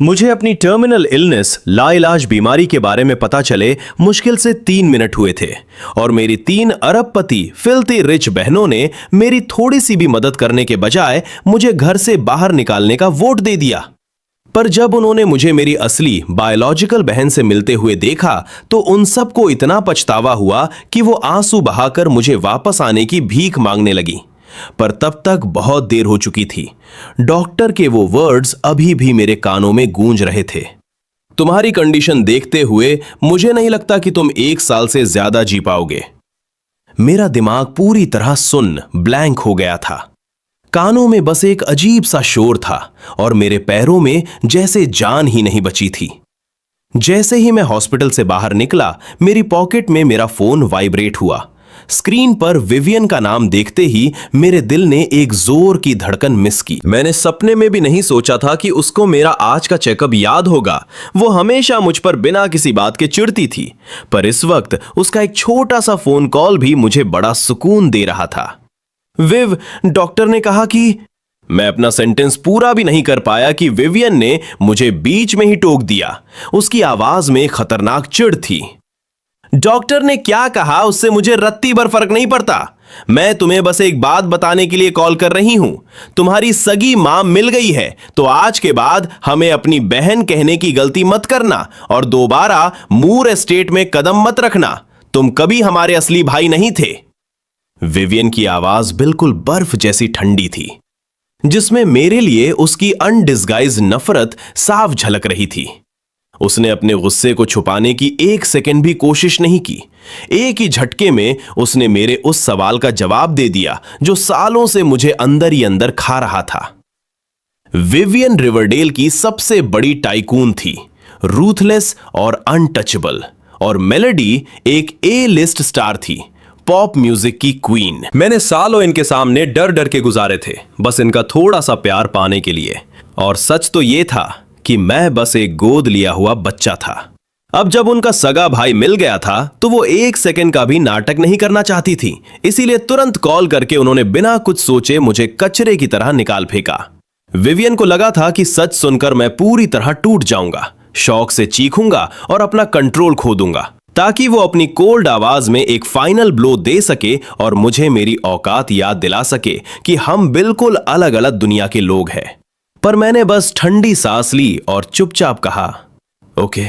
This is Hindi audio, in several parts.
मुझे अपनी टर्मिनल इलनेस लाइलाज बीमारी के बारे में पता चले मुश्किल से 3 मिनट हुए थे और मेरी 3 अरबपति फिल्थी रिच बहनों ने मेरी थोड़ी सी भी मदद करने के बजाय मुझे घर से बाहर निकालने का वोट दे दिया। पर जब उन्होंने मुझे मेरी असली बायोलॉजिकल बहन से मिलते हुए देखा तो उन सबको इतना पछतावा हुआ कि वो आंसू बहाकर मुझे वापस आने की भीख मांगने लगी। पर तब तक बहुत देर हो चुकी थी। डॉक्टर के वो वर्ड्स अभी भी मेरे कानों में गूंज रहे थे। तुम्हारी कंडीशन देखते हुए मुझे नहीं लगता कि तुम 1 साल से ज्यादा जी पाओगे। मेरा दिमाग पूरी तरह सुन्न ब्लैंक हो गया था। कानों में बस एक अजीब सा शोर था और मेरे पैरों में जैसे जान ही नहीं बची थी। जैसे ही मैं हॉस्पिटल से बाहर निकला, मेरी पॉकेट में मेरा फोन वाइब्रेट हुआ। स्क्रीन पर विवियन का नाम देखते ही मेरे दिल ने एक जोर की धड़कन मिस की। मैंने सपने में भी नहीं सोचा था कि उसको मेरा आज का चेकअप याद होगा। वो हमेशा मुझ पर बिना किसी बात के चिढ़ती थी, पर इस वक्त उसका एक छोटा सा फोन कॉल भी मुझे बड़ा सुकून दे रहा था। विव, डॉक्टर ने कहा कि मैं अपना सेंटेंस पूरा भी नहीं कर पाया कि विवियन ने मुझे बीच में ही टोक दिया। उसकी आवाज में खतरनाक चिढ़ थी। डॉक्टर ने क्या कहा उससे मुझे रत्ती भर फर्क नहीं पड़ता। मैं तुम्हें बस एक बात बताने के लिए कॉल कर रही हूं। तुम्हारी सगी मां मिल गई है, तो आज के बाद हमें अपनी बहन कहने की गलती मत करना और दोबारा मूर एस्टेट में कदम मत रखना। तुम कभी हमारे असली भाई नहीं थे। विवियन की आवाज बिल्कुल बर्फ जैसी ठंडी थी, जिसमें मेरे लिए उसकी अनडिस्गाइज नफरत साफ झलक रही थी। उसने अपने गुस्से को छुपाने की 1 सेकंड भी कोशिश नहीं की। एक ही झटके में उसने मेरे उस सवाल का जवाब दे दिया जो सालों से मुझे अंदर ही अंदर खा रहा था। विवियन रिवरडेल की सबसे बड़ी टाइकून थी, रूथलेस और अनटचेबल, और मेलोडी एक A-लिस्ट स्टार थी, पॉप म्यूजिक की क्वीन। मैंने सालों इनके सामने डर डर के गुजारे थे, बस इनका थोड़ा सा प्यार पाने के लिए। और सच तो यह था कि मैं बस एक गोद लिया हुआ बच्चा था। अब जब उनका सगा भाई मिल गया था तो वो 1 सेकंड का भी नाटक नहीं करना चाहती थी। इसीलिए तुरंत कॉल करके उन्होंने बिना कुछ सोचे मुझे कचरे की तरह निकाल फेंका। विवियन को लगा था कि सच सुनकर मैं पूरी तरह टूट जाऊंगा, शौक से चीखूंगा और अपना कंट्रोल खो दूंगा, ताकि वो अपनी कोल्ड आवाज में एक फाइनल ब्लो दे सके और मुझे मेरी औकात याद दिला सके कि हम बिल्कुल अलग अलग दुनिया के लोग हैं। पर मैंने बस ठंडी सांस ली और चुपचाप कहा, ओके।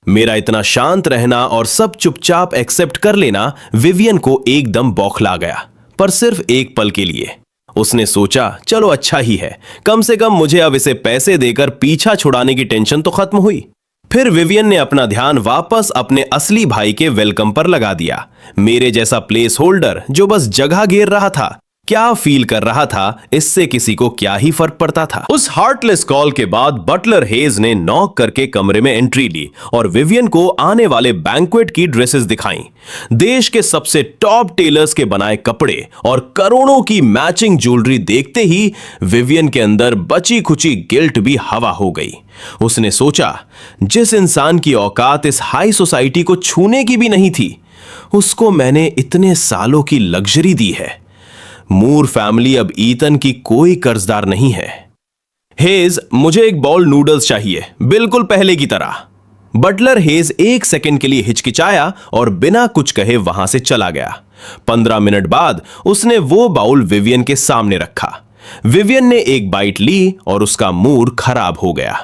मेरा इतना शांत रहना और सब चुपचाप एक्सेप्ट कर लेना विवियन को एकदम बौखला गया, पर सिर्फ एक पल के लिए। उसने सोचा, चलो अच्छा ही है, कम से कम मुझे अब इसे पैसे देकर पीछा छुड़ाने की टेंशन तो खत्म हुई। फिर विवियन ने अपना ध्यान वापस अपने असली भाई के वेलकम पर लगा दिया, मेरे जैसा प्लेस होल्डर जो बस जगह घेर रहा था। क्या फील कर रहा था इससे किसी को क्या ही फर्क पड़ता था। उस हार्टलेस कॉल के बाद बटलर हेज ने नॉक करके कमरे में एंट्री ली और विवियन को आने वाले बैंक्वेट की ड्रेसेस दिखाई। देश के सबसे टॉप टेलर्स के बनाए कपड़े और करोड़ों की मैचिंग ज्वेलरी देखते ही विवियन के अंदर बची खुची गिल्ट भी हवा हो गई। उसने सोचा, जिस इंसान की औकात इस हाई सोसाइटी को छूने की भी नहीं थी, उसको मैंने इतने सालों की लग्जरी दी है। मूर फैमिली अब ईथन की कोई कर्जदार नहीं है। हेज, मुझे एक बाउल नूडल्स चाहिए, बिल्कुल पहले की तरह। बटलर हेज 1 सेकंड के लिए हिचकिचाया और बिना कुछ कहे वहां से चला गया। 15 मिनट बाद उसने वो बाउल विवियन के सामने रखा। विवियन ने एक बाइट ली और उसका मूड खराब हो गया।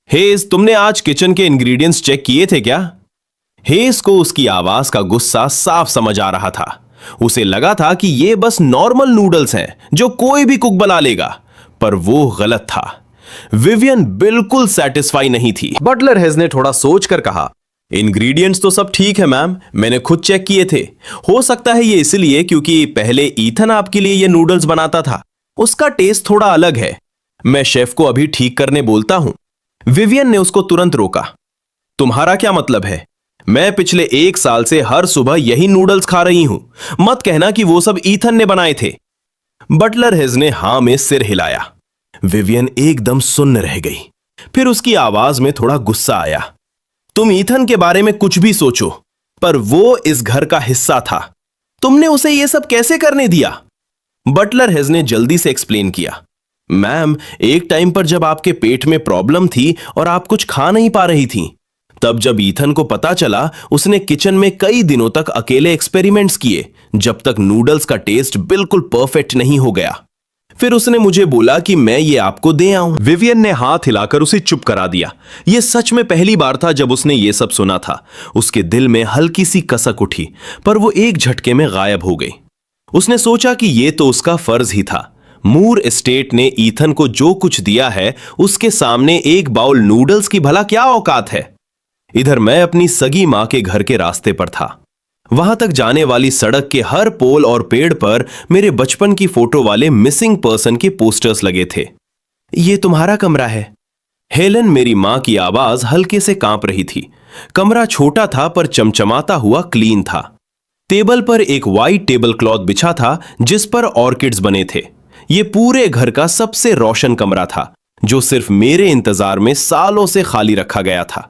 हेज, तुमने आज किचन के इंग्रेडिएंट्स चेक किए थे क्या? हेज को उसकी आवाज का गुस्सा साफ समझ आ रहा था। उसे लगा था कि ये बस नॉर्मल नूडल्स हैं जो कोई भी कुक बना लेगा, पर वो गलत था। विवियन बिल्कुल सेटिस्फाई नहीं थी। बटलर हेज ने थोड़ा सोचकर कहा, इंग्रेडिएंट्स तो सब ठीक है मैम, मैंने खुद चेक किए थे। हो सकता है ये इसलिए क्योंकि पहले ईथन आपके लिए ये नूडल्स बनाता था, उसका टेस्ट थोड़ा अलग है। मैं शेफ को अभी ठीक करने बोलता हूं। विवियन ने उसको तुरंत रोका। तुम्हारा क्या मतलब है? मैं पिछले 1 साल से हर सुबह यही नूडल्स खा रही हूं, मत कहना कि वो सब ईथन ने बनाए थे। बटलर हेज ने हां में सिर हिलाया। विवियन एकदम सुन्न रह गई। फिर उसकी आवाज में थोड़ा गुस्सा आया। तुम ईथन के बारे में कुछ भी सोचो, पर वो इस घर का हिस्सा था। तुमने उसे ये सब कैसे करने दिया? बटलर हेज ने जल्दी से एक्सप्लेन किया। मैम, एक टाइम पर जब आपके पेट में प्रॉब्लम थी और आप कुछ खा नहीं पा रही थी, तब जब ईथन को पता चला, उसने किचन में कई दिनों तक अकेले एक्सपेरिमेंट्स किए जब तक नूडल्स का टेस्ट बिल्कुल परफेक्ट नहीं हो गया। फिर उसने मुझे बोला कि मैं ये आपको दे आऊं। विवियन ने हाथ हिलाकर उसे चुप करा दिया। यह सच में पहली बार था जब उसने ये सब सुना था। उसके दिल में हल्की सी कसक उठी, पर वो एक झटके में गायब हो गई। उसने सोचा कि ये तो उसका फर्ज ही था। मूर एस्टेट ने ईथन को जो कुछ दिया है, उसके सामने एक बाउल नूडल्स की भला क्या औकात है। इधर मैं अपनी सगी मां के घर के रास्ते पर था। वहां तक जाने वाली सड़क के हर पोल और पेड़ पर मेरे बचपन की फोटो वाले मिसिंग पर्सन के पोस्टर्स लगे थे। ये तुम्हारा कमरा है। हेलन, मेरी मां की आवाज हल्के से कांप रही थी। कमरा छोटा था पर चमचमाता हुआ क्लीन था। टेबल पर एक वाइट टेबल क्लॉथ बिछा था जिस पर ऑर्किड्स बने थे। ये पूरे घर का सबसे रोशन कमरा था, जो सिर्फ मेरे इंतजार में सालों से खाली रखा गया था।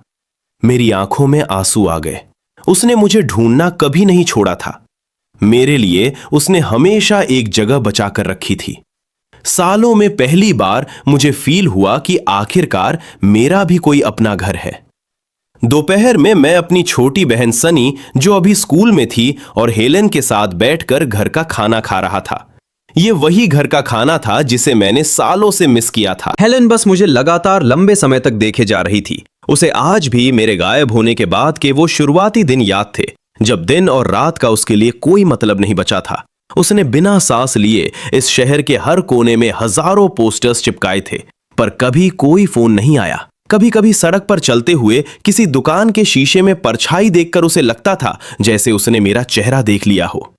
मेरी आंखों में आंसू आ गए। उसने मुझे ढूंढना कभी नहीं छोड़ा था। मेरे लिए उसने हमेशा एक जगह बचाकर रखी थी। सालों में पहली बार मुझे फील हुआ कि आखिरकार मेरा भी कोई अपना घर है। दोपहर में मैं अपनी छोटी बहन सनी, जो अभी स्कूल में थी, और हेलन के साथ बैठकर घर का खाना खा रहा था। ये वही घर का खाना था जिसे मैंने सालों से मिस किया था। हेलन बस मुझे लगातार लंबे समय तक देखे जा रही थी। उसे आज भी मेरे गायब होने के बाद के वो शुरुआती दिन याद थे, जब दिन और रात का उसके लिए कोई मतलब नहीं बचा था। उसने बिना सांस लिए इस शहर के हर कोने में हजारों पोस्टर्स चिपकाए थे, पर कभी कोई फोन नहीं आया। कभी कभी सड़क पर चलते हुए किसी दुकान के शीशे में परछाई देखकर उसे लगता था जैसे उसने मेरा चेहरा देख लिया हो।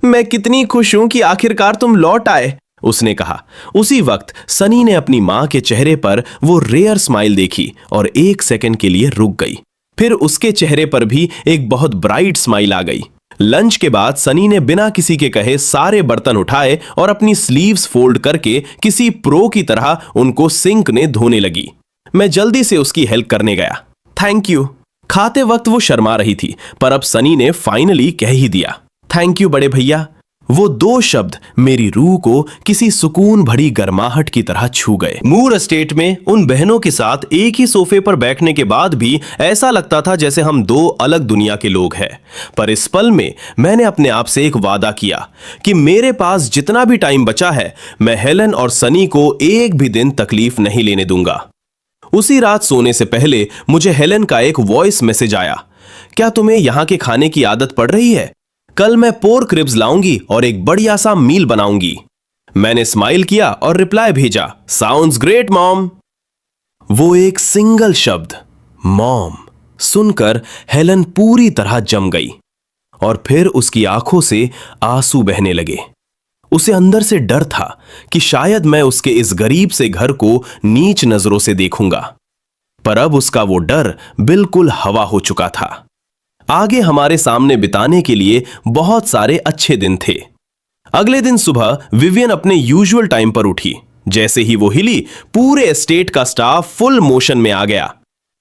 मैं कितनी खुश हूं कि आखिरकार तुम लौट आए, उसने कहा। उसी वक्त सनी ने अपनी मां के चेहरे पर वो रेयर स्माइल देखी और एक सेकंड के लिए रुक गई। फिर उसके चेहरे पर भी एक बहुत ब्राइट स्माइल आ गई। लंच के बाद सनी ने बिना किसी के कहे सारे बर्तन उठाए और अपनी स्लीव्स फोल्ड करके किसी प्रो की तरह उनको सिंक ने धोने लगी। मैं जल्दी से उसकी हेल्प करने गया। Thank you. खाते वक्त वो शर्मा रही थी, पर अब सनी ने फाइनली कह ही दिया, थैंक यू बड़े भैया। वो दो शब्द मेरी रूह को किसी सुकून भरी गर्माहट की तरह छू गए। मूर एस्टेट में उन बहनों के साथ एक ही सोफे पर बैठने के बाद भी ऐसा लगता था जैसे हम दो अलग दुनिया के लोग हैं। पर इस पल में मैंने अपने आप से एक वादा किया कि मेरे पास जितना भी टाइम बचा है, मैं हेलन और सनी को एक भी दिन तकलीफ नहीं लेने दूंगा। उसी रात सोने से पहले मुझे हेलन का एक वॉइस मैसेज आया, क्या तुम्हें यहाँ के खाने की आदत पड़ रही है? कल मैं पोर्क रिब्स लाऊंगी और एक बढ़िया सा मील बनाऊंगी। मैंने स्माइल किया और रिप्लाई भेजा, साउंड्स ग्रेट मॉम। वो एक सिंगल शब्द मॉम सुनकर हेलन पूरी तरह जम गई और फिर उसकी आंखों से आंसू बहने लगे। उसे अंदर से डर था कि शायद मैं उसके इस गरीब से घर को नीच नजरों से देखूंगा, पर अब उसका वो डर बिल्कुल हवा हो चुका था। आगे हमारे सामने बिताने के लिए बहुत सारे अच्छे दिन थे। अगले दिन सुबह विवियन अपने यूजुअल टाइम पर उठी। जैसे ही वो हिली, पूरे एस्टेट का स्टाफ फुल मोशन में आ गया।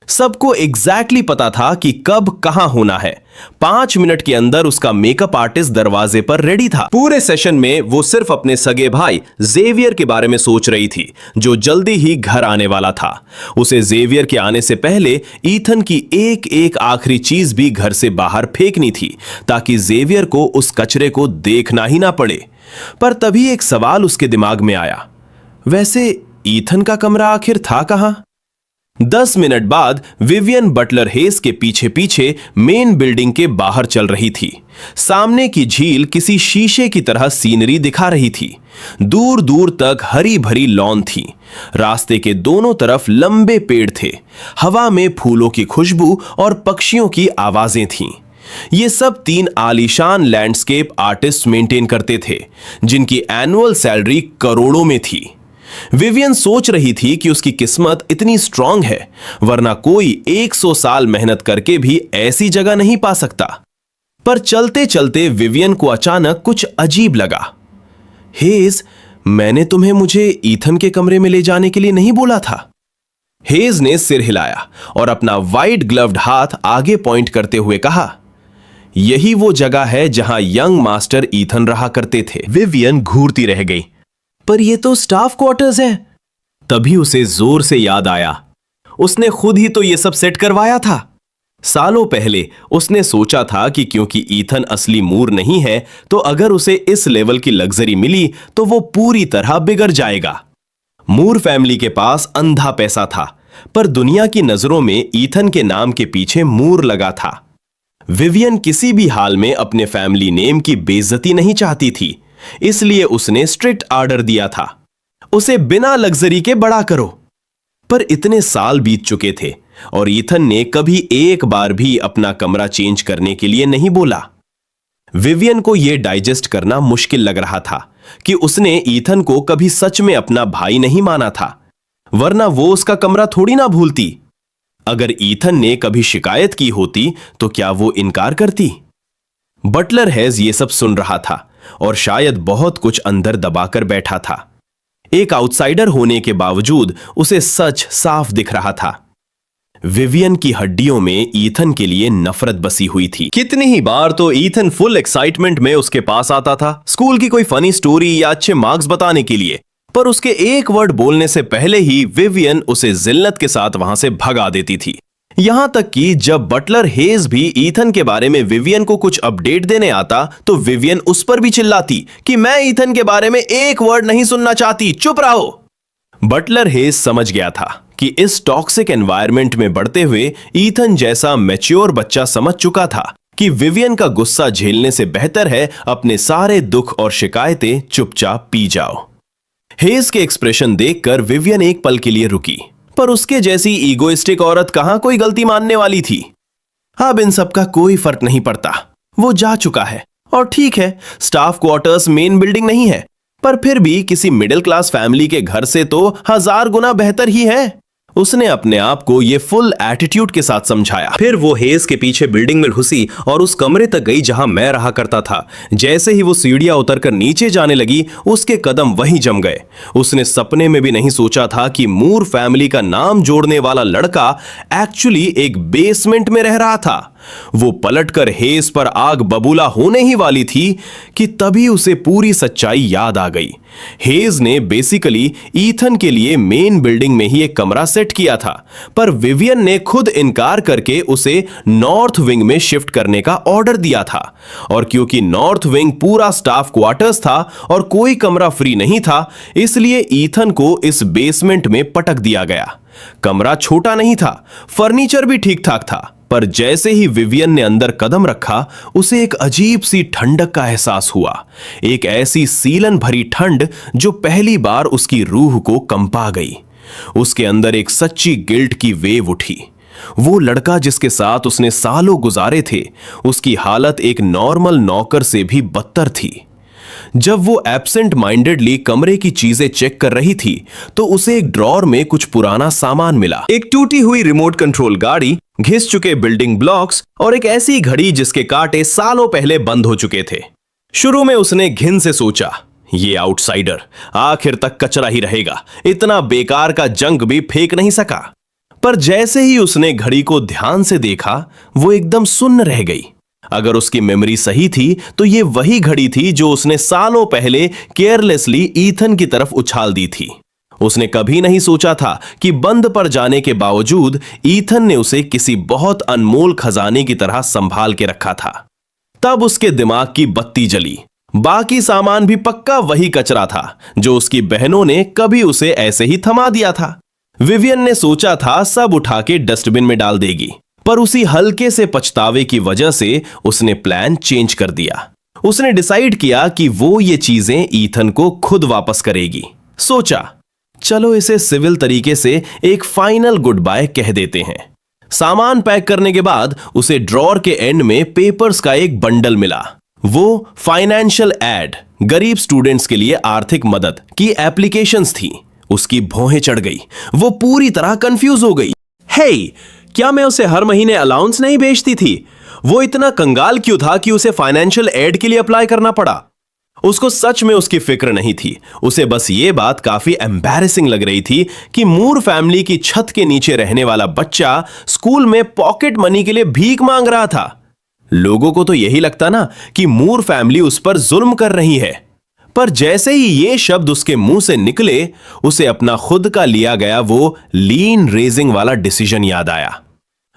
सबको एग्जैक्टली पता था कि कब कहां होना है। 5 मिनट के अंदर उसका मेकअप आर्टिस्ट दरवाजे पर रेडी था। पूरे सेशन में वो सिर्फ अपने सगे भाई जेवियर के बारे में सोच रही थी, जो जल्दी ही घर आने वाला था। उसे जेवियर के आने से पहले ईथन की एक एक आखिरी चीज भी घर से बाहर फेंकनी थी, ताकि जेवियर को उस कचरे को देखना ही ना पड़े। पर तभी एक सवाल उसके दिमाग में आया, वैसे ईथन का कमरा आखिर था कहां? 10 मिनट बाद विवियन बटलर हेस के पीछे पीछे मेन बिल्डिंग के बाहर चल रही थी। सामने की झील किसी शीशे की तरह सीनरी दिखा रही थी। दूर दूर तक हरी भरी लॉन थी। रास्ते के दोनों तरफ लंबे पेड़ थे। हवा में फूलों की खुशबू और पक्षियों की आवाजें थीं। ये सब 3 आलीशान लैंडस्केप आर्टिस्ट मेंटेन करते थे, जिनकी एनुअल सैलरी करोड़ों में थी। विवियन सोच रही थी कि उसकी किस्मत इतनी स्ट्रांग है, वरना कोई 100 साल मेहनत करके भी ऐसी जगह नहीं पा सकता। पर चलते चलते विवियन को अचानक कुछ अजीब लगा। हेज, मैंने तुम्हें मुझे ईथन के कमरे में ले जाने के लिए नहीं बोला था। हेज ने सिर हिलाया और अपना वाइट ग्लव्ड हाथ आगे पॉइंट करते हुए कहा, यही वो जगह है जहां यंग मास्टर ईथन रहा करते थे। विवियन घूरती रह गई। पर ये तो स्टाफ क्वार्टर्स है। तभी उसे जोर से याद आया, उसने खुद ही तो ये सब सेट करवाया था। सालों पहले उसने सोचा था कि क्योंकि ईथन असली मूर नहीं है, तो अगर उसे इस लेवल की लग्जरी मिली तो वो पूरी तरह बिगड़ जाएगा। मूर फैमिली के पास अंधा पैसा था, पर दुनिया की नजरों में ईथन के नाम के पीछे मूर लगा था। विवियन किसी भी हाल में अपने फैमिली नेम की बेइज्जती नहीं चाहती थी, इसलिए उसने स्ट्रिक्ट ऑर्डर दिया था, उसे बिना लग्जरी के बड़ा करो। पर इतने साल बीत चुके थे और ईथन ने कभी एक बार भी अपना कमरा चेंज करने के लिए नहीं बोला। विवियन को यह डाइजेस्ट करना मुश्किल लग रहा था कि उसने ईथन को कभी सच में अपना भाई नहीं माना था, वरना वो उसका कमरा थोड़ी ना भूलती। अगर ईथन ने कभी शिकायत की होती तो क्या वो इनकार करती? बटलर हेज ये सब सुन रहा था और शायद बहुत कुछ अंदर दबाकर बैठा था। एक आउटसाइडर होने के बावजूद उसे सच साफ दिख रहा था। विवियन की हड्डियों में ईथन के लिए नफरत बसी हुई थी। कितनी ही बार तो ईथन फुल एक्साइटमेंट में उसके पास आता था, स्कूल की कोई फनी स्टोरी या अच्छे मार्क्स बताने के लिए, पर उसके एक वर्ड बोलने से पहले ही विवियन उसे जिल्लत के साथ वहां से भगा देती थी। यहां तक कि जब बटलर हेज भी ईथन के बारे में विवियन को कुछ अपडेट देने आता तो विवियन उस पर भी चिल्लाती कि मैं ईथन के बारे में एक वर्ड नहीं सुनना चाहती, चुप रहो। बटलर हेज समझ गया था कि इस टॉक्सिक एनवायरनमेंट में बढ़ते हुए ईथन जैसा मैच्योर बच्चा समझ चुका था कि विवियन का गुस्सा झेलने से बेहतर है अपने सारे दुख और शिकायतें चुपचाप पी जाओ। हेज के एक्सप्रेशन देखकर विवियन एक पल के लिए रुकी, पर उसके जैसी ईगोइस्टिक औरत कहां कोई गलती मानने वाली थी। अब इन सब का कोई फर्क नहीं पड़ता, वो जा चुका है। और ठीक है, स्टाफ क्वार्टर्स मेन बिल्डिंग नहीं है, पर फिर भी किसी मिडिल क्लास फैमिली के घर से तो 1000 गुना बेहतर ही है। उसने अपने आप को ये फुल एटीट्यूड के साथ समझाया। फिर वो हेज के पीछे बिल्डिंग में घुसी और उस कमरे तक गई जहां मैं रहा करता था। जैसे ही वो सीढ़ियां उतरकर नीचे जाने लगी, उसके कदम वहीं जम गए। उसने सपने में भी नहीं सोचा था कि मूर फैमिली का नाम जोड़ने वाला लड़का एक्चुअली एक बेसमेंट में रह रहा था। वो पलटकर हेज पर आग बबूला होने ही वाली थी कि तभी उसे पूरी सच्चाई याद आ गई। हेज ने बेसिकली ईथन के लिए मेन बिल्डिंग में ही एक कमरा सेट किया था, पर विवियन ने खुद इनकार करके उसे नॉर्थ विंग में शिफ्ट करने का ऑर्डर दिया था। और क्योंकि नॉर्थ विंग पूरा स्टाफ क्वार्टर्स था और कोई कमरा फ्री नहीं था, इसलिए ईथन को इस बेसमेंट में पटक दिया गया। कमरा छोटा नहीं था, फर्नीचर भी ठीक ठाक था, पर जैसे ही विवियन ने अंदर कदम रखा, उसे एक अजीब सी ठंडक का एहसास हुआ। एक ऐसी सीलन भरी ठंड जो पहली बार उसकी रूह को कंपा गई। उसके अंदर एक सच्ची गिल्ट की वेव उठी। वो लड़का जिसके साथ उसने सालों गुजारे थे, उसकी हालत एक नॉर्मल नौकर से भी बदतर थी। जब वो एब्सेंट माइंडेडली कमरे की चीजें चेक कर रही थी तो उसे एक ड्रॉर में कुछ पुराना सामान मिला। एक टूटी हुई रिमोट कंट्रोल गाड़ी, घिस चुके बिल्डिंग ब्लॉक्स और एक ऐसी घड़ी जिसके कांटे सालों पहले बंद हो चुके थे। शुरू में उसने घिन से सोचा, ये आउटसाइडर आखिर तक कचरा ही रहेगा, इतना बेकार का जंक भी फेंक नहीं सका। पर जैसे ही उसने घड़ी को ध्यान से देखा, वो एकदम सुन्न रह गई। अगर उसकी मेमोरी सही थी तो ये वही घड़ी थी जो उसने सालों पहले केयरलेसली ईथन की तरफ उछाल दी थी। उसने कभी नहीं सोचा था कि बंद पर जाने के बावजूद ईथन ने उसे किसी बहुत अनमोल खजाने की तरह संभाल के रखा था। तब उसके दिमाग की बत्ती जली। बाकी सामान भी पक्का वही कचरा था जो उसकी बहनों ने कभी उसे ऐसे ही थमा दिया था। विवियन ने सोचा था सब उठा के डस्टबिन में डाल देगी, पर उसी हल्के से पछतावे की वजह से उसने प्लान चेंज कर दिया। उसने डिसाइड किया कि वो ये चीजें ईथन को खुद वापस करेगी। सोचा, चलो इसे सिविल तरीके से एक फाइनल गुड बाय कह देते हैं। सामान पैक करने के बाद उसे ड्रॉर के एंड में पेपर्स का एक बंडल मिला। वो फाइनेंशियल एड, गरीब स्टूडेंट्स के लिए आर्थिक मदद की एप्लीकेशंस थी। उसकी भौहें चढ़ गई। वो पूरी तरह कंफ्यूज हो गई। हे, क्या मैं उसे हर महीने अलाउंस नहीं भेजती थी? वो इतना कंगाल क्यों था कि उसे फाइनेंशियल एड के लिए अप्लाई करना पड़ा? उसको सच में उसकी फिक्र नहीं थी। उसे बस ये बात काफी एम्बैरेसिंग लग रही थी कि मूर फैमिली की छत के नीचे रहने वाला बच्चा स्कूल में पॉकेट मनी के लिए भीख मांग रहा था। लोगों को तो यही लगता ना कि मूर फैमिली उस पर जुल्म कर रही है, पर जैसे ही ये शब्द उसके मुंह से निकले, उसे अपना खुद का लिया गया वो लीन रेजिंग वाला डिसीजन याद आया।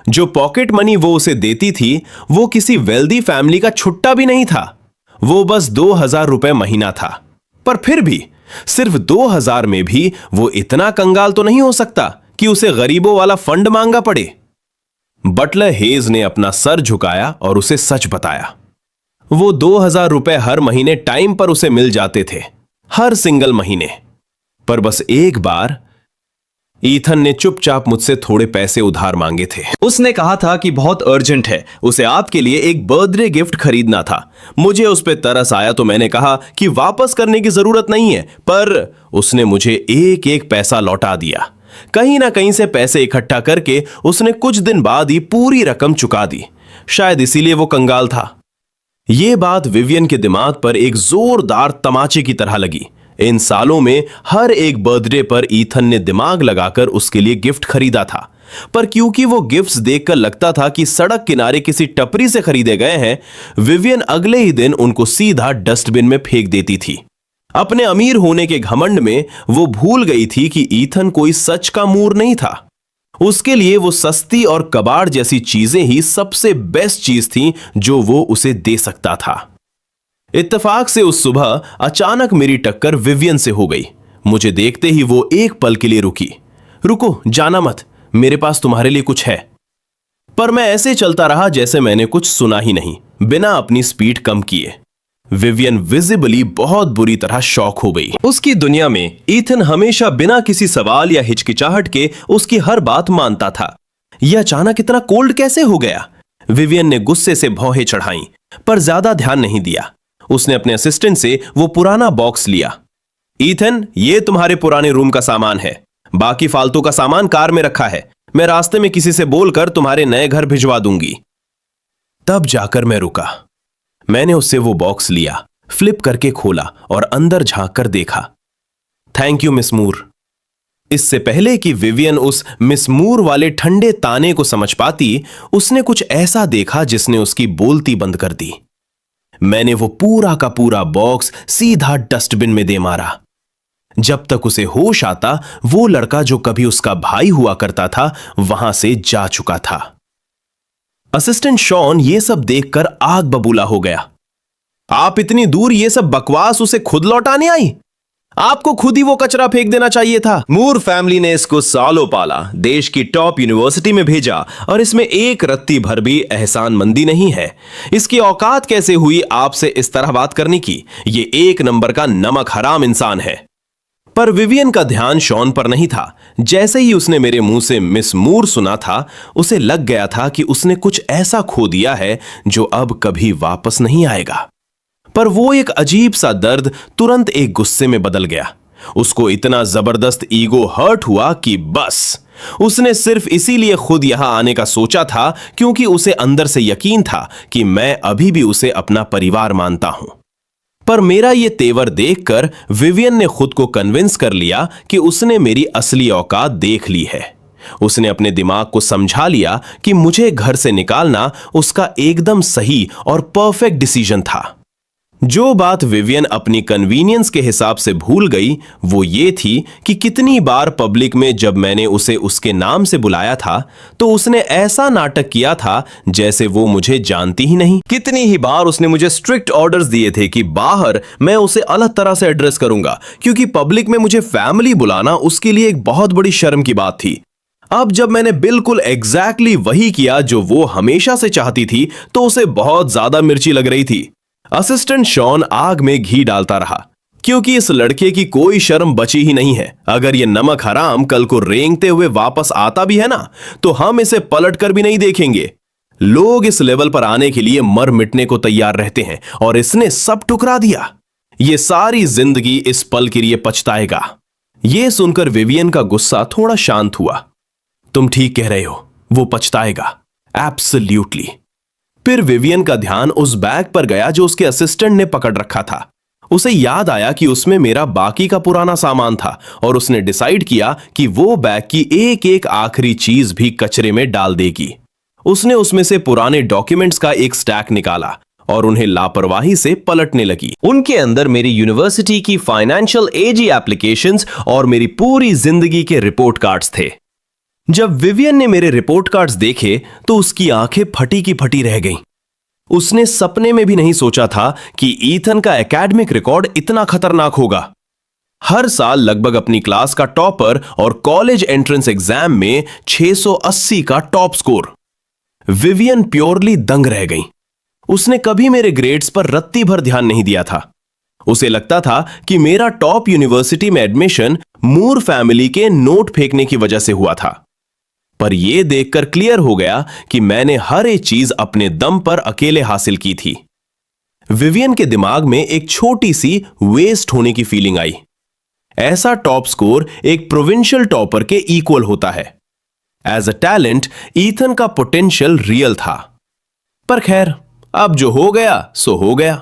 जो पॉकेट मनी वो उसे देती थी वो किसी वेल्दी फैमिली का छुट्टा भी नहीं था, वो बस 2000 रुपए महीना था। पर फिर भी सिर्फ 2000 में भी वो इतना कंगाल तो नहीं हो सकता कि उसे गरीबों वाला फंड मांगा पड़े। बटलर हेज ने अपना सर झुकाया और उसे सच बताया। वो 2000 रुपए हर महीने टाइम पर उसे मिल जाते थे, हर सिंगल महीने। पर बस एक बार ईथन ने चुपचाप मुझसे थोड़े पैसे उधार मांगे थे। उसने कहा था कि बहुत अर्जेंट है, उसे आपके लिए एक बर्थडे गिफ्ट खरीदना था। मुझे उस पर तरस आया तो मैंने कहा कि वापस करने की जरूरत नहीं है, पर उसने मुझे एक एक पैसा लौटा दिया। कहीं ना कहीं से पैसे इकट्ठा करके उसने कुछ दिन बाद ही पूरी रकम चुका दी। शायद इसीलिए वो कंगाल था। ये बात विवियन के दिमाग पर एक जोरदार तमाचे की तरह लगी। इन सालों में हर एक बर्थडे पर ईथन ने दिमाग लगाकर उसके लिए गिफ्ट खरीदा था, पर क्योंकि वो गिफ्ट्स देखकर लगता था कि सड़क किनारे किसी टपरी से खरीदे गए हैं, विवियन अगले ही दिन उनको सीधा डस्टबिन में फेंक देती थी। अपने अमीर होने के घमंड में वो भूल गई थी कि ईथन कोई सच का मूर नहीं था। उसके लिए वो सस्ती और कबाड़ जैसी चीजें ही सबसे बेस्ट चीज थी जो वो उसे दे सकता था। इत्तेफाक से उस सुबह अचानक मेरी टक्कर विवियन से हो गई। मुझे देखते ही वो एक पल के लिए रुकी। रुको, जाना मत, मेरे पास तुम्हारे लिए कुछ है। पर मैं ऐसे चलता रहा जैसे मैंने कुछ सुना ही नहीं, बिना अपनी स्पीड कम किए। विवियन विजिबली बहुत बुरी तरह शॉक हो गई। उसकी दुनिया में ईथन हमेशा बिना किसी सवाल या हिचकिचाहट के उसकी हर बात मानता था। यह अचानक इतना कोल्ड कैसे हो गया? विवियन ने गुस्से से भौहें चढ़ाई, पर ज्यादा ध्यान नहीं दिया। उसने अपने असिस्टेंट से वो पुराना बॉक्स लिया। ईथन, ये तुम्हारे पुराने रूम का सामान है, बाकी फालतू का सामान कार में रखा है। मैं रास्ते में किसी से बोलकर तुम्हारे नए घर भिजवा दूंगी। तब जाकर मैं रुका। मैंने उससे वो बॉक्स लिया, फ्लिप करके खोला और अंदर झांक कर देखा। थैंक यू मिस मूर। इससे पहले कि विवियन उस मिस मूर वाले ठंडे ताने को समझ पाती, उसने कुछ ऐसा देखा जिसने उसकी बोलती बंद कर दी। मैंने वो पूरा का पूरा बॉक्स सीधा डस्टबिन में दे मारा। जब तक उसे होश आता, वो लड़का जो कभी उसका भाई हुआ करता था वहां से जा चुका था। असिस्टेंट शॉन ये सब देखकर आग बबूला हो गया। आप इतनी दूर ये सब बकवास उसे खुद लौटाने आई? आपको खुद ही वो कचरा फेंक देना चाहिए था। मूर फैमिली ने इसको सालों पाला, देश की टॉप यूनिवर्सिटी में भेजा, और इसमें एक रत्ती भर भी एहसानमंदी नहीं है। इसकी औकात कैसे हुई आपसे इस तरह बात करने की? ये एक नंबर का नमक हराम इंसान है। पर विवियन का ध्यान शॉन पर नहीं था। जैसे ही उसने मेरे मुंह से मिस मूर सुना था, उसे लग गया था कि उसने कुछ ऐसा खो दिया है जो अब कभी वापस नहीं आएगा। पर वो एक अजीब सा दर्द तुरंत एक गुस्से में बदल गया। उसको इतना जबरदस्त ईगो हर्ट हुआ कि बस उसने सिर्फ इसीलिए खुद यहां आने का सोचा था क्योंकि उसे अंदर से यकीन था कि मैं अभी भी उसे अपना परिवार मानता हूं। पर मेरा ये तेवर देखकर विवियन ने खुद को कन्विंस कर लिया कि उसने मेरी असली औकात देख ली है। उसने अपने दिमाग को समझा लिया कि मुझे घर से निकालना उसका एकदम सही और परफेक्ट डिसीजन था। जो बात विवियन अपनी कन्वीनियंस के हिसाब से भूल गई वो ये थी कि कितनी बार पब्लिक में जब मैंने उसे उसके नाम से बुलाया था तो उसने ऐसा नाटक किया था जैसे वो मुझे जानती ही नहीं। कितनी ही बार उसने मुझे स्ट्रिक्ट ऑर्डर्स दिए थे कि बाहर मैं उसे अलग तरह से एड्रेस करूंगा, क्योंकि पब्लिक में मुझे फैमिली बुलाना उसके लिए एक बहुत बड़ी शर्म की बात थी। अब जब मैंने बिल्कुल एग्जैक्टली वही किया जो वो हमेशा से चाहती थी तो उसे बहुत ज्यादा मिर्ची लग रही थी। असिस्टेंट शॉन आग में घी डालता रहा, क्योंकि इस लड़के की कोई शर्म बची ही नहीं है। अगर ये नमक हराम कल को रेंगते हुए वापस आता भी है ना, तो हम इसे पलट कर भी नहीं देखेंगे। लोग इस लेवल पर आने के लिए मर मिटने को तैयार रहते हैं, और इसने सब ठुकरा दिया। ये सारी जिंदगी इस पल के लिए पछताएगा। यह सुनकर विवियन का गुस्सा थोड़ा शांत हुआ। तुम ठीक कह रहे हो, वो पछताएगा, एब्सोल्युटली। फिर विवियन का ध्यान उस बैग पर गया जो उसके असिस्टेंट ने पकड़ रखा था। उसे याद आया कि उसमें मेरा बाकी का पुराना सामान था, और उसने डिसाइड किया कि वो बैग की एक एक आखिरी चीज भी कचरे में डाल देगी। उसने उसमें से पुराने डॉक्यूमेंट्स का एक स्टैक निकाला और उन्हें लापरवाही से पलटने लगी। उनके अंदर मेरी यूनिवर्सिटी की फाइनेंशियल एजी एप्लीकेशंस और मेरी पूरी जिंदगी के रिपोर्ट कार्ड्स थे। जब विवियन ने मेरे रिपोर्ट कार्ड्स देखे तो उसकी आंखें फटी की फटी रह गईं। उसने सपने में भी नहीं सोचा था कि ईथन का एकेडमिक रिकॉर्ड इतना खतरनाक होगा। हर साल लगभग अपनी क्लास का टॉपर और कॉलेज एंट्रेंस एग्जाम में 680 का टॉप स्कोर। विवियन प्योरली दंग रह गई। उसने कभी मेरे ग्रेड्स पर रत्ती भर ध्यान नहीं दिया था। उसे लगता था कि मेरा टॉप यूनिवर्सिटी में एडमिशन मूर फैमिली के नोट फेंकने की वजह से हुआ था। पर यह देखकर क्लियर हो गया कि मैंने हर एक चीज अपने दम पर अकेले हासिल की थी। विवियन के दिमाग में एक छोटी सी वेस्ट होने की फीलिंग आई। ऐसा टॉप स्कोर एक प्रोविंशियल टॉपर के इक्वल होता है। एज अ टैलेंट ईथन का पोटेंशियल रियल था। पर खैर, अब जो हो गया सो हो गया।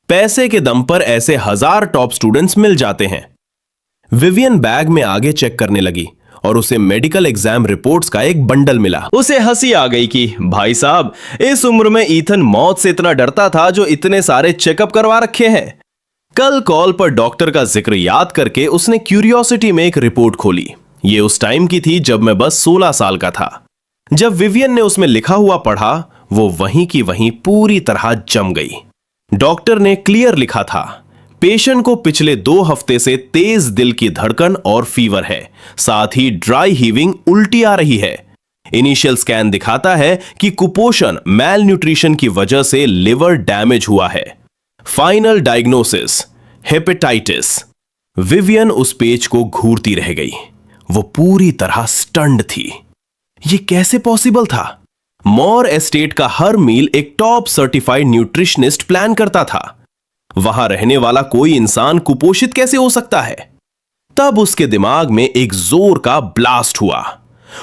पैसे के दम पर ऐसे 1000 टॉप स्टूडेंट्स मिल जाते हैं। विवियन बैग में आगे चेक करने लगी और उसे मेडिकल एग्जाम रिपोर्ट्स का एक बंडल मिला। उसे हंसी आ गई कि भाई साहब, इस उम्र में ईथन मौत से इतना डरता था जो इतने सारे चेकअप करवा रखे हैं। कल कॉल पर डॉक्टर का जिक्र याद करके उसने क्यूरियोसिटी में एक रिपोर्ट खोली। ये उस टाइम की थी जब मैं बस 16 साल का था। जब विवियन ने उसमें लिखा हुआ पढ़ा, वो वहीं की वहीं पूरी तरह जम गई। डॉक्टर ने क्लियर लिखा था, पेशेंट को पिछले 2 हफ्ते से तेज दिल की धड़कन और फीवर है, साथ ही ड्राई हीविंग, उल्टी आ रही है। इनिशियल स्कैन दिखाता है कि कुपोषण, मैल न्यूट्रिशन की वजह से लिवर डैमेज हुआ है। Final diagnosis, hepatitis. विवियन उस पेज को घूरती रह गई। वो पूरी तरह स्टन्ड थी। ये कैसे पॉसिबल था? मॉर एस्टेट का हर मील एक टॉप सर्टिफाइड न्यूट्रिशनिस्ट प्लान करता था। वहां रहने वाला कोई इंसान कुपोषित कैसे हो सकता है? तब उसके दिमाग में एक जोर का ब्लास्ट हुआ।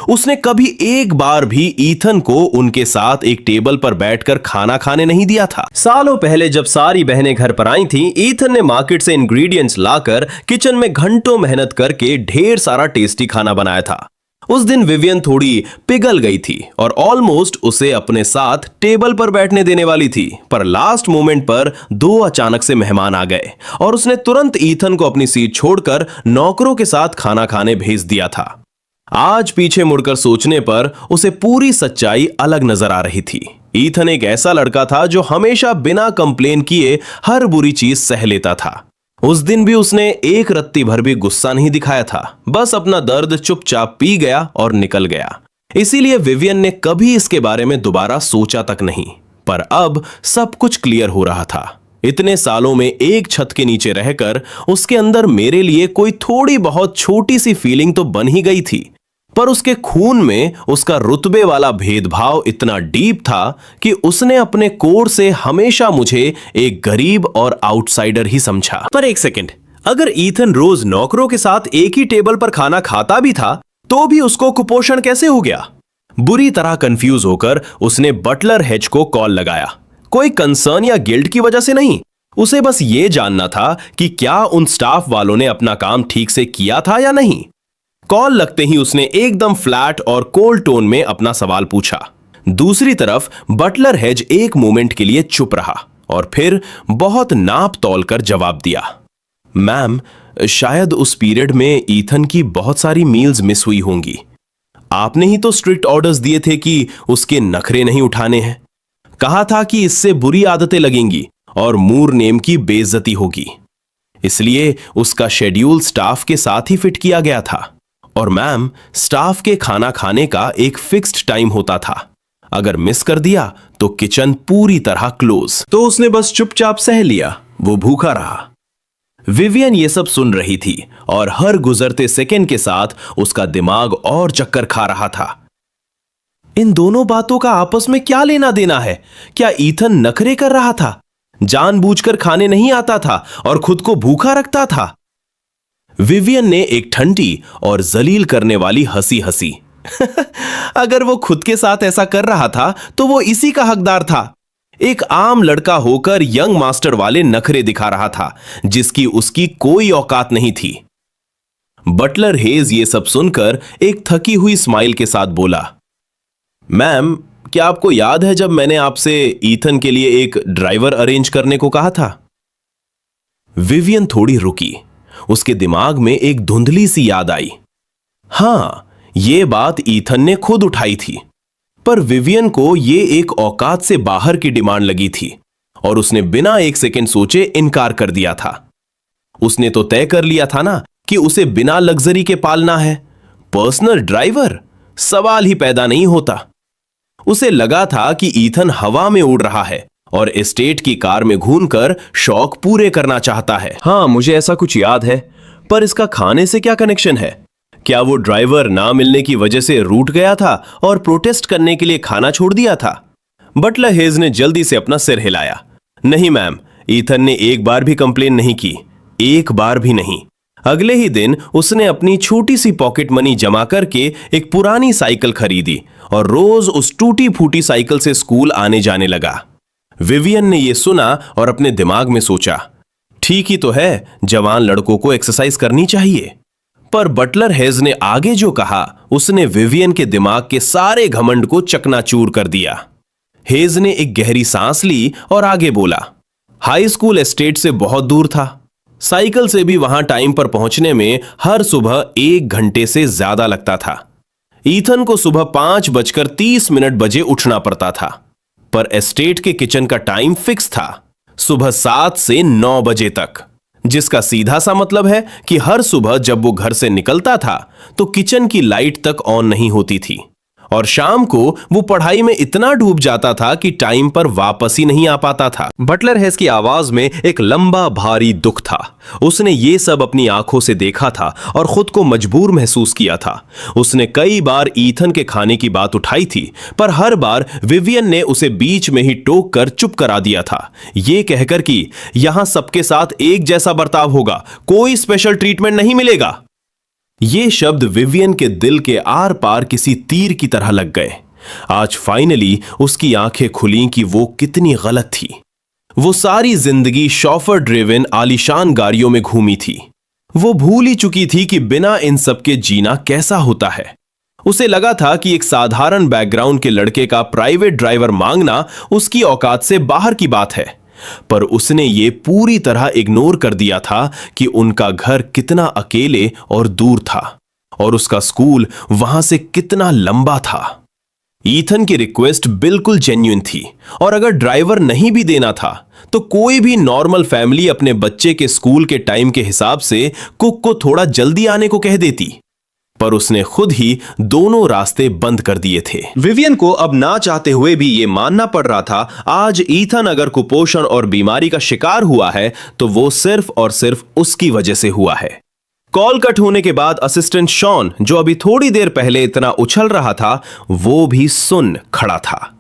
उसने कभी एक बार भी ईथन को उनके साथ एक टेबल पर बैठकर खाना खाने नहीं दिया था। सालों पहले जब सारी बहनें घर पर आई थीं, ईथन ने मार्केट से इंग्रेडिएंट्स लाकर किचन में घंटों मेहनत करके ढेर सारा टेस्टी खाना बनाया था। उस दिन विवियन थोड़ी पिघल गई थी और ऑलमोस्ट उसे अपने साथ टेबल पर बैठने देने वाली थी, पर लास्ट मोमेंट पर 2 अचानक से मेहमान आ गए और उसने तुरंत ईथन को अपनी सीट छोड़कर नौकरों के साथ खाना खाने भेज दिया था। आज पीछे मुड़कर सोचने पर उसे पूरी सच्चाई अलग नजर आ रही थी। ईथन एक ऐसा लड़का था जो हमेशा बिना कंप्लेन किए हर बुरी चीज सह लेता था। उस दिन भी उसने एक रत्ती भर भी गुस्सा नहीं दिखाया था, बस अपना दर्द चुपचाप पी गया और निकल गया। इसीलिए विवियन ने कभी इसके बारे में दोबारा सोचा तक नहीं। पर अब सब कुछ क्लियर हो रहा था। इतने सालों में एक छत के नीचे रहकर उसके अंदर मेरे लिए कोई थोड़ी बहुत छोटी सी फीलिंग तो बन ही गई थी, पर उसके खून में उसका रुतबे वाला भेदभाव इतना डीप था कि उसने अपने कोर से हमेशा मुझे एक गरीब और आउटसाइडर ही समझा। पर एक सेकंड, अगर ईथन रोज नौकरों के साथ एक ही टेबल पर खाना खाता भी था तो भी उसको कुपोषण कैसे हो गया? बुरी तरह कंफ्यूज होकर उसने बटलर हेज को कॉल लगाया। कोई कंसर्न या गिल्ट की वजह से नहीं, उसे बस यह जानना था कि क्या उन स्टाफ वालों ने अपना काम ठीक से किया था या नहीं। कॉल लगते ही उसने एकदम फ्लैट और कोल्ड टोन में अपना सवाल पूछा। दूसरी तरफ बटलर हेज एक मोमेंट के लिए चुप रहा और फिर बहुत नाप तौल कर जवाब दिया, मैम, शायद उस पीरियड में ईथन की बहुत सारी मील्स मिस हुई होंगी। आपने ही तो स्ट्रिक्ट ऑर्डर्स दिए थे कि उसके नखरे नहीं उठाने हैं। कहा था कि इससे बुरी आदतें लगेंगी और मूर नेम की बेइज्जती होगी। इसलिए उसका शेड्यूल स्टाफ के साथ ही फिट किया गया था। और मैम, स्टाफ के खाना खाने का एक फिक्स्ड टाइम होता था। अगर मिस कर दिया तो किचन पूरी तरह क्लोज। तो उसने बस चुपचाप सह लिया, वो भूखा रहा। विवियन ये सब सुन रही थी और हर गुजरते सेकंड के साथ उसका दिमाग और चक्कर खा रहा था। इन दोनों बातों का आपस में क्या लेना देना है? क्या ईथन नखरे कर रहा था, जानबूझकर खाने नहीं आता था और खुद को भूखा रखता था? विवियन ने एक ठंडी और जलील करने वाली हंसी हंसी। अगर वो खुद के साथ ऐसा कर रहा था तो वो इसी का हकदार था। एक आम लड़का होकर यंग मास्टर वाले नखरे दिखा रहा था जिसकी उसकी कोई औकात नहीं थी। बटलर हेज ये सब सुनकर एक थकी हुई स्माइल के साथ बोला, मैम, क्या आपको याद है जब मैंने आपसे ईथन के लिए एक ड्राइवर अरेंज करने को कहा था? विवियन थोड़ी रुकी। उसके दिमाग में एक धुंधली सी याद आई। हां, यह बात ईथन ने खुद उठाई थी, पर विवियन को यह एक औकात से बाहर की डिमांड लगी थी और उसने बिना एक सेकंड सोचे इनकार कर दिया था। उसने तो तय कर लिया था ना कि उसे बिना लग्जरी के पालना है। पर्सनल ड्राइवर, सवाल ही पैदा नहीं होता। उसे लगा था कि ईथन हवा में उड़ रहा है और एस्टेट की कार में घूमकर शौक पूरे करना चाहता है। हाँ, मुझे ऐसा कुछ याद है, पर इसका खाने से क्या कनेक्शन है? क्या वो ड्राइवर ना मिलने की वजह से रूठ गया था और प्रोटेस्ट करने के लिए खाना छोड़ दिया था? बटलर हेज ने जल्दी से अपना सिर हिलाया। नहीं मैम, ईथन ने एक बार भी कंप्लेन नहीं की, एक बार भी नहीं। अगले ही दिन उसने अपनी छोटी सी पॉकेट मनी जमा करके एक पुरानी साइकिल खरीदी और रोज उस टूटी फूटी साइकिल से स्कूल आने जाने लगा। विवियन ने यह सुना और अपने दिमाग में सोचा, ठीक ही तो है, जवान लड़कों को एक्सरसाइज करनी चाहिए। पर बटलर हेज ने आगे जो कहा उसने विवियन के दिमाग के सारे घमंड को चकनाचूर कर दिया। हेज ने एक गहरी सांस ली और आगे बोला, हाई स्कूल एस्टेट से बहुत दूर था। साइकिल से भी वहां टाइम पर पहुंचने में हर सुबह 1 घंटे से ज्यादा लगता था। ईथन को सुबह 5:30 बजे उठना पड़ता था, पर एस्टेट के किचन का टाइम फिक्स था, सुबह 7 से 9 बजे तक, जिसका सीधा सा मतलब है कि हर सुबह जब वो घर से निकलता था तो किचन की लाइट तक ऑन नहीं होती थी और शाम को वो पढ़ाई में इतना डूब जाता था कि टाइम पर वापस ही नहीं आ पाता था। बटलर हेज की आवाज में एक लंबा भारी दुख था। उसने ये सब अपनी आंखों से देखा था और खुद को मजबूर महसूस किया था। उसने कई बार ईथन के खाने की बात उठाई थी, पर हर बार विवियन ने उसे बीच में ही टोक कर चुप करा दिया था, ये कहकर कि यहां सबके साथ एक जैसा बर्ताव होगा, कोई स्पेशल ट्रीटमेंट नहीं मिलेगा। ये शब्द विवियन के दिल के आर पार किसी तीर की तरह लग गए। आज फाइनली उसकी आंखें खुली कि वो कितनी गलत थी। वो सारी जिंदगी शॉफर ड्रिवन आलीशान गाड़ियों में घूमी थी। वो भूल ही चुकी थी कि बिना इन सब के जीना कैसा होता है। उसे लगा था कि एक साधारण बैकग्राउंड के लड़के का प्राइवेट ड्राइवर मांगना उसकी औकात से बाहर की बात है, पर उसने ये पूरी तरह इग्नोर कर दिया था कि उनका घर कितना अकेले और दूर था और उसका स्कूल वहां से कितना लंबा था। ईथन की रिक्वेस्ट बिल्कुल जेन्युइन थी और अगर ड्राइवर नहीं भी देना था तो कोई भी नॉर्मल फैमिली अपने बच्चे के स्कूल के टाइम के हिसाब से कुक को थोड़ा जल्दी आने को कह देती, पर उसने खुद ही दोनों रास्ते बंद कर दिए थे। विवियन को अब ना चाहते हुए भी ये मानना पड़ रहा था, आज ईथन अगर कुपोषण और बीमारी का शिकार हुआ है तो वो सिर्फ और सिर्फ उसकी वजह से हुआ है। कॉल कट होने के बाद असिस्टेंट शॉन, जो अभी थोड़ी देर पहले इतना उछल रहा था, वो भी सुन खड़ा था।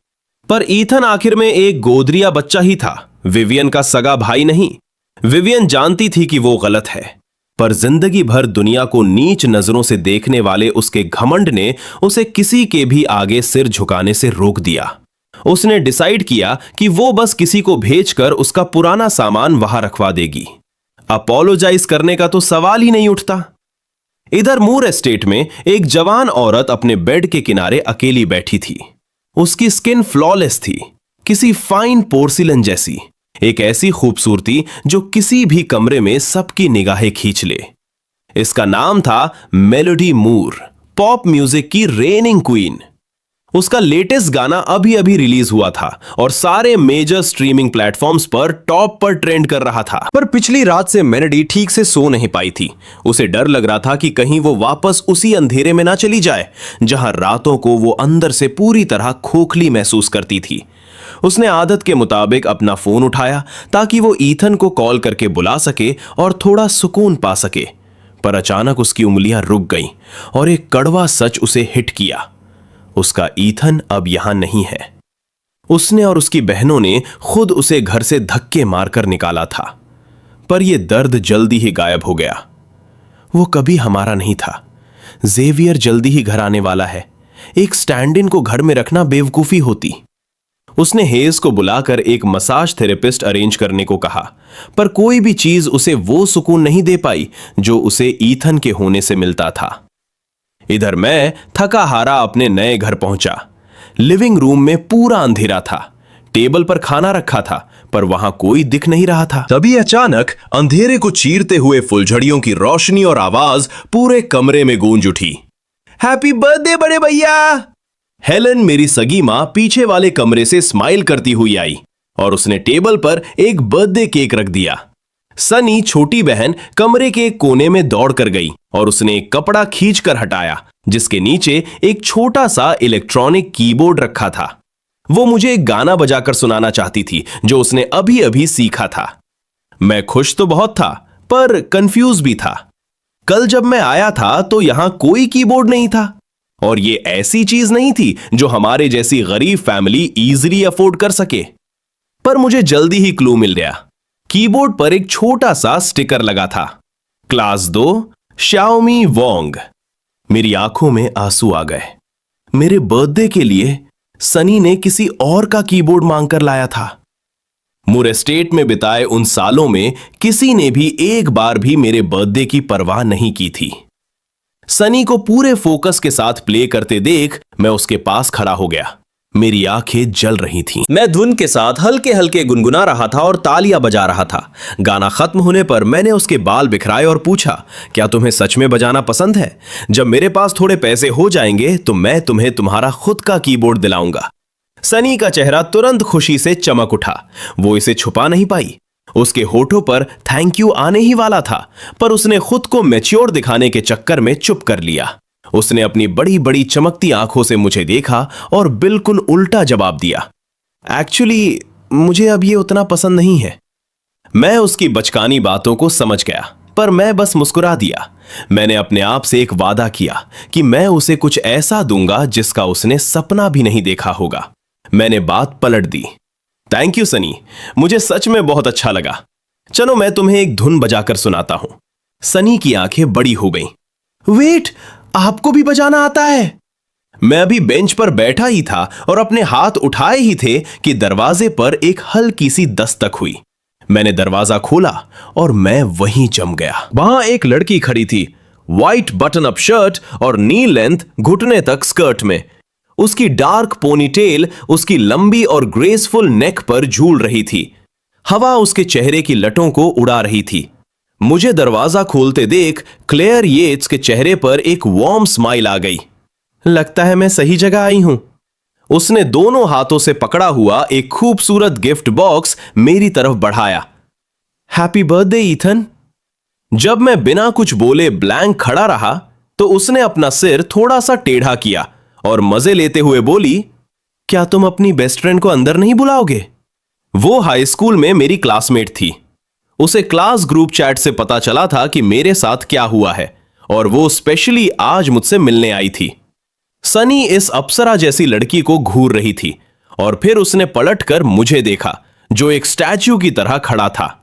पर ईथन आखिर में एक गोदरिया बच्चा ही था, विवियन का सगा भाई नहीं। विवियन जानती थी कि वो गलत है, पर जिंदगी भर दुनिया को नीच नजरों से देखने वाले उसके घमंड ने उसे किसी के भी आगे सिर झुकाने से रोक दिया। उसने डिसाइड किया कि वो बस किसी को भेजकर उसका पुराना सामान वहां रखवा देगी। अपोलोजाइज करने का तो सवाल ही नहीं उठता। इधर मूर एस्टेट में एक जवान औरत अपने बेड के किनारे अकेली बैठी थी। उसकी स्किन फ्लॉलेस थी, किसी फाइन पोर्सिलन जैसी, एक ऐसी खूबसूरती जो किसी भी कमरे में सबकी निगाहें खींच ले। इसका नाम था मेलोडी मूर, पॉप म्यूजिक की रेनिंग क्वीन। उसका लेटेस्ट गाना अभी अभी रिलीज हुआ था और सारे मेजर स्ट्रीमिंग प्लेटफॉर्म्स पर टॉप पर ट्रेंड कर रहा था। पर पिछली रात से मेलोडी ठीक से सो नहीं पाई थी। उसे डर लग रहा था कि कहीं वो वापस उसी अंधेरे में ना चली जाए जहां रातों को वो अंदर से पूरी तरह खोखली महसूस करती थी। उसने आदत के मुताबिक अपना फोन उठाया ताकि वो ईथन को कॉल करके बुला सके और थोड़ा सुकून पा सके, पर अचानक उसकी उंगलियां रुक गईं और एक कड़वा सच उसे हिट किया। उसका ईथन अब यहां नहीं है। उसने और उसकी बहनों ने खुद उसे घर से धक्के मारकर निकाला था, पर यह दर्द जल्दी ही गायब हो गया। वो कभी हमारा नहीं था। जेवियर जल्दी ही घर आने वाला है। एक स्टैंड इन को घर में रखना बेवकूफी होती। उसने हेज को बुलाकर एक मसाज थेरेपिस्ट अरेंज करने को कहा, पर कोई भी चीज उसे वो सुकून नहीं दे पाई जो उसे ईथन के होने से मिलता था। इधर मैं थका हारा अपने नए घर पहुंचा, लिविंग रूम में पूरा अंधेरा था। टेबल पर खाना रखा था, पर वहां कोई दिख नहीं रहा था। तभी अचानक अंधेरे को चीरते हुए फुलझड़ियों की रोशनी और आवाज पूरे कमरे में गूंज उठी। हैप्पी बर्थडे बड़े भैया! हेलन, मेरी सगी मां, पीछे वाले कमरे से स्माइल करती हुई आई और उसने टेबल पर एक बर्थडे केक रख दिया। सनी, छोटी बहन, कमरे के एक कोने में दौड़ कर गई और उसने एक कपड़ा खींच कर हटाया जिसके नीचे एक छोटा सा इलेक्ट्रॉनिक कीबोर्ड रखा था। वो मुझे एक गाना बजाकर सुनाना चाहती थी जो उसने अभी अभी सीखा था। मैं खुश तो बहुत था, पर कंफ्यूज भी था। कल जब मैं आया था तो यहां कोई कीबोर्ड नहीं था, और ये ऐसी चीज नहीं थी जो हमारे जैसी गरीब फैमिली इजीली अफोर्ड कर सके। पर मुझे जल्दी ही क्लू मिल गया। कीबोर्ड पर एक छोटा सा स्टिकर लगा था, क्लास 2 शाओमी वोंग। मेरी आंखों में आंसू आ गए। मेरे बर्थडे के लिए सनी ने किसी और का कीबोर्ड मांगकर लाया था। मुर एस्टेट में बिताए उन सालों में किसी ने भी एक बार भी मेरे बर्थडे की परवाह नहीं की थी। सनी को पूरे फोकस के साथ प्ले करते देख मैं उसके पास खड़ा हो गया। मेरी आंखें जल रही थीं। मैं धुन के साथ हल्के हल्के गुनगुना रहा था और तालियां बजा रहा था। गाना खत्म होने पर मैंने उसके बाल बिखराए और पूछा, क्या तुम्हें सच में बजाना पसंद है? जब मेरे पास थोड़े पैसे हो जाएंगे तो मैं तुम्हें तुम्हारा खुद का कीबोर्ड दिलाऊंगा। सनी का चेहरा तुरंत खुशी से चमक उठा। वो इसे छुपा नहीं पाई। उसके होठों पर थैंक यू आने ही वाला था, पर उसने खुद को मैच्योर दिखाने के चक्कर में चुप कर लिया। उसने अपनी बड़ी बड़ी चमकती आंखों से मुझे देखा और बिल्कुल उल्टा जवाब दिया, एक्चुअली मुझे अब ये उतना पसंद नहीं है। मैं उसकी बचकानी बातों को समझ गया, पर मैं बस मुस्कुरा दिया। मैंने अपने आप से एक वादा किया कि मैं उसे कुछ ऐसा दूंगा जिसका उसने सपना भी नहीं देखा होगा। मैंने बात पलट दी। थैंक यू सनी, मुझे सच में बहुत अच्छा लगा। चलो मैं तुम्हें एक धुन बजाकर सुनाता हूं। सनी की आंखें बड़ी हो गईं। वेट, आपको भी बजाना आता है? मैं अभी बेंच पर बैठा ही था और अपने हाथ उठाए ही थे कि दरवाजे पर एक हल्की सी दस्तक हुई। मैंने दरवाजा खोला और मैं वहीं जम गया। वहां एक लड़की खड़ी थी, व्हाइट बटन अप शर्ट और नी लेंथ घुटने तक स्कर्ट में। उसकी डार्क पोनीटेल उसकी लंबी और ग्रेसफुल नेक पर झूल रही थी। हवा उसके चेहरे की लटों को उड़ा रही थी। मुझे दरवाजा खोलते देख क्लेयर येट्स के चेहरे पर एक वार्म स्माइल आ गई। लगता है मैं सही जगह आई हूं। उसने दोनों हाथों से पकड़ा हुआ एक खूबसूरत गिफ्ट बॉक्स मेरी तरफ बढ़ाया। Happy birthday Ethan. जब मैं बिना कुछ बोले ब्लैंक खड़ा रहा तो उसने अपना सिर थोड़ा सा टेढ़ा किया और मजे लेते हुए बोली, क्या तुम अपनी बेस्ट फ्रेंड को अंदर नहीं बुलाओगे? वो हाई स्कूल में मेरी क्लासमेट थी। उसे क्लास ग्रुप चैट से पता चला था कि मेरे साथ क्या हुआ है और वो स्पेशली आज मुझसे मिलने आई थी। सनी इस अप्सरा जैसी लड़की को घूर रही थी और फिर उसने पलटकर मुझे देखा, जो एक स्टैच्यू की तरह खड़ा था।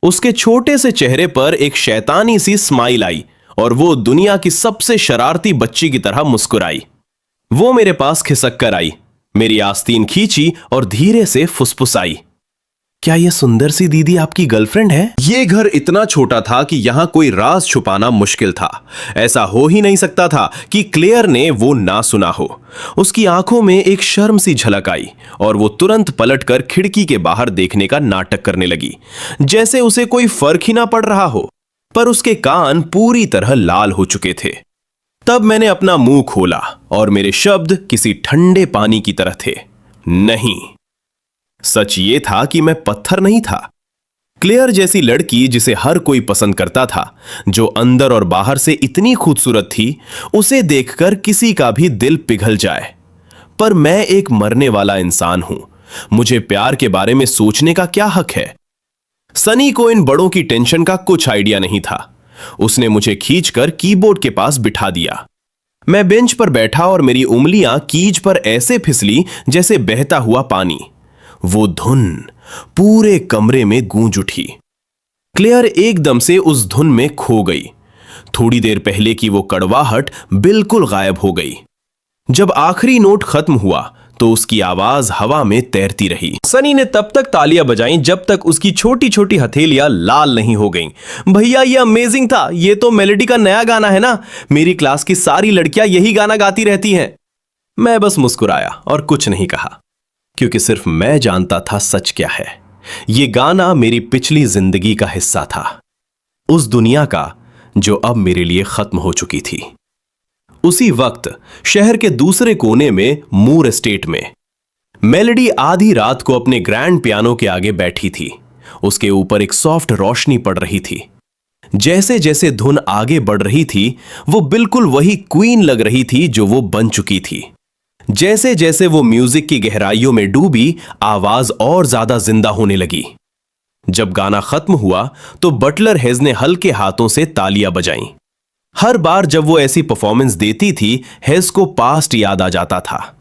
उसके छोटे से चेहरे पर एक शैतानी सी स्माइल आई और वो दुनिया की सबसे शरारती बच्ची की तरह मुस्कुराई। वो मेरे पास खिसक कर आई, मेरी आस्तीन खींची और धीरे से फुसफुसाई, क्या यह सुंदर सी दीदी आपकी गर्लफ्रेंड है? ये घर इतना छोटा था कि यहां कोई राज छुपाना मुश्किल था। ऐसा हो ही नहीं सकता था कि क्लेयर ने वो ना सुना हो। उसकी आंखों में एक शर्म सी झलक आई और वो तुरंत पलटकर खिड़की के बाहर देखने का नाटक करने लगी, जैसे उसे कोई फर्क ही ना पड़ रहा हो। पर उसके कान पूरी तरह लाल हो चुके थे। तब मैंने अपना मुंह खोला और मेरे शब्द किसी ठंडे पानी की तरह थे, नहीं। सच ये था कि मैं पत्थर नहीं था। क्लेयर जैसी लड़की जिसे हर कोई पसंद करता था, जो अंदर और बाहर से इतनी खूबसूरत थी, उसे देखकर किसी का भी दिल पिघल जाए। पर मैं एक मरने वाला इंसान हूं। मुझे प्यार के बारे में सोचने का क्या हक है? सनी को इन बड़ों की टेंशन का कुछ आइडिया नहीं था। उसने मुझे खींचकर कीबोर्ड के पास बिठा दिया। मैं बेंच पर बैठा और मेरी उंगलियां कीज पर ऐसे फिसली जैसे बहता हुआ पानी। वो धुन पूरे कमरे में गूंज उठी। क्लेयर एकदम से उस धुन में खो गई। थोड़ी देर पहले की वो कड़वाहट बिल्कुल गायब हो गई। जब आखिरी नोट खत्म हुआ तो उसकी आवाज हवा में तैरती रही। सनी ने तब तक तालियां बजाईं जब तक उसकी छोटी छोटी हथेलियां लाल नहीं हो गईं। भैया ये अमेजिंग था, ये तो मेलोडी का नया गाना है ना? मेरी क्लास की सारी लड़कियां यही गाना गाती रहती हैं। मैं बस मुस्कुराया और कुछ नहीं कहा, क्योंकि सिर्फ मैं जानता था सच क्या है। ये गाना मेरी पिछली जिंदगी का हिस्सा था, उस दुनिया का जो अब मेरे लिए खत्म हो चुकी थी। उसी वक्त शहर के दूसरे कोने में मूर एस्टेट में मेलेडी आधी रात को अपने ग्रैंड पियानो के आगे बैठी थी। उसके ऊपर एक सॉफ्ट रोशनी पड़ रही थी। जैसे जैसे धुन आगे बढ़ रही थी, वो बिल्कुल वही क्वीन लग रही थी जो वो बन चुकी थी। जैसे जैसे वो म्यूजिक की गहराइयों में डूबी, आवाज और ज्यादा जिंदा होने लगी। जब गाना खत्म हुआ तो बटलर हेज ने हल्के हाथों से तालियां बजाईं। हर बार जब वो ऐसी परफॉर्मेंस देती थी, हेज को पास्ट याद आ जाता था।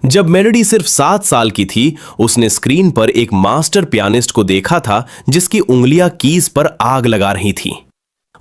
जब मेलेडी सिर्फ 7 साल की थी, उसने स्क्रीन पर एक मास्टर पियानिस्ट को देखा था जिसकी उंगलियां कीज पर आग लगा रही थी।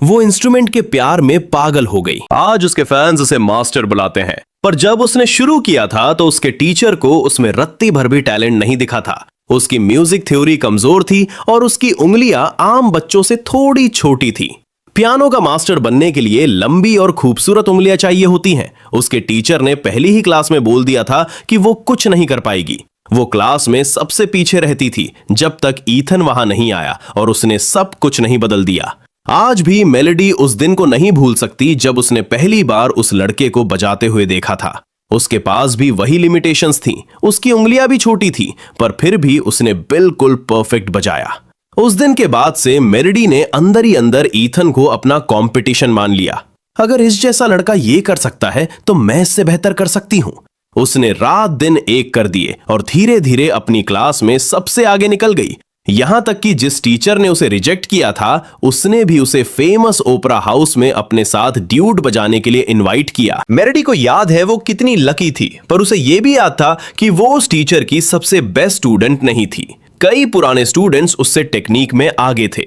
वो इंस्ट्रूमेंट के प्यार में पागल हो गई। आज उसके फैंस उसे मास्टर बुलाते हैं, पर जब उसने शुरू किया था तो उसके टीचर को उसमें रत्ती भर भी टैलेंट नहीं दिखा था। उसकी म्यूजिक थ्योरी कमजोर थी और उसकी उंगलियां आम बच्चों से थोड़ी छोटी थी। पियानो का मास्टर बनने के लिए लंबी और खूबसूरत उंगलियां चाहिए होती हैं। उसके टीचर ने पहली ही क्लास में बोल दिया था कि वो कुछ नहीं कर पाएगी। वो क्लास में सबसे पीछे रहती थी जब तक ईथन वहां नहीं आया और उसने सब कुछ नहीं बदल दिया। आज भी मेलेडी उस दिन को नहीं भूल सकती जब उसने पहली बार उस लड़के को बजाते हुए देखा था। उसके पास भी वही लिमिटेशंस थी, उसकी उंगलियां भी छोटी थी, पर फिर भी उसने बिल्कुल परफेक्ट बजाया। उस दिन के बाद से मेलेडी ने अंदर ही अंदर ईथन को अपना कंपटीशन मान लिया। अगर इस जैसा लड़का ये कर सकता है तो मैं इससे बेहतर कर सकती हूं। उसने रात दिन एक कर दिए और धीरे धीरे अपनी क्लास में सबसे आगे निकल गई। यहां तक कि जिस टीचर ने उसे रिजेक्ट किया था, उसने भी उसे फेमस ओपरा हाउस में अपने साथ ड्यूट बजाने के लिए इनवाइट किया। मेलेडी को याद है वो कितनी लकी थी, पर उसे यह भी याद था कि वो उस टीचर की सबसे बेस्ट स्टूडेंट नहीं थी। कई पुराने स्टूडेंट्स उससे टेक्निक में आगे थे।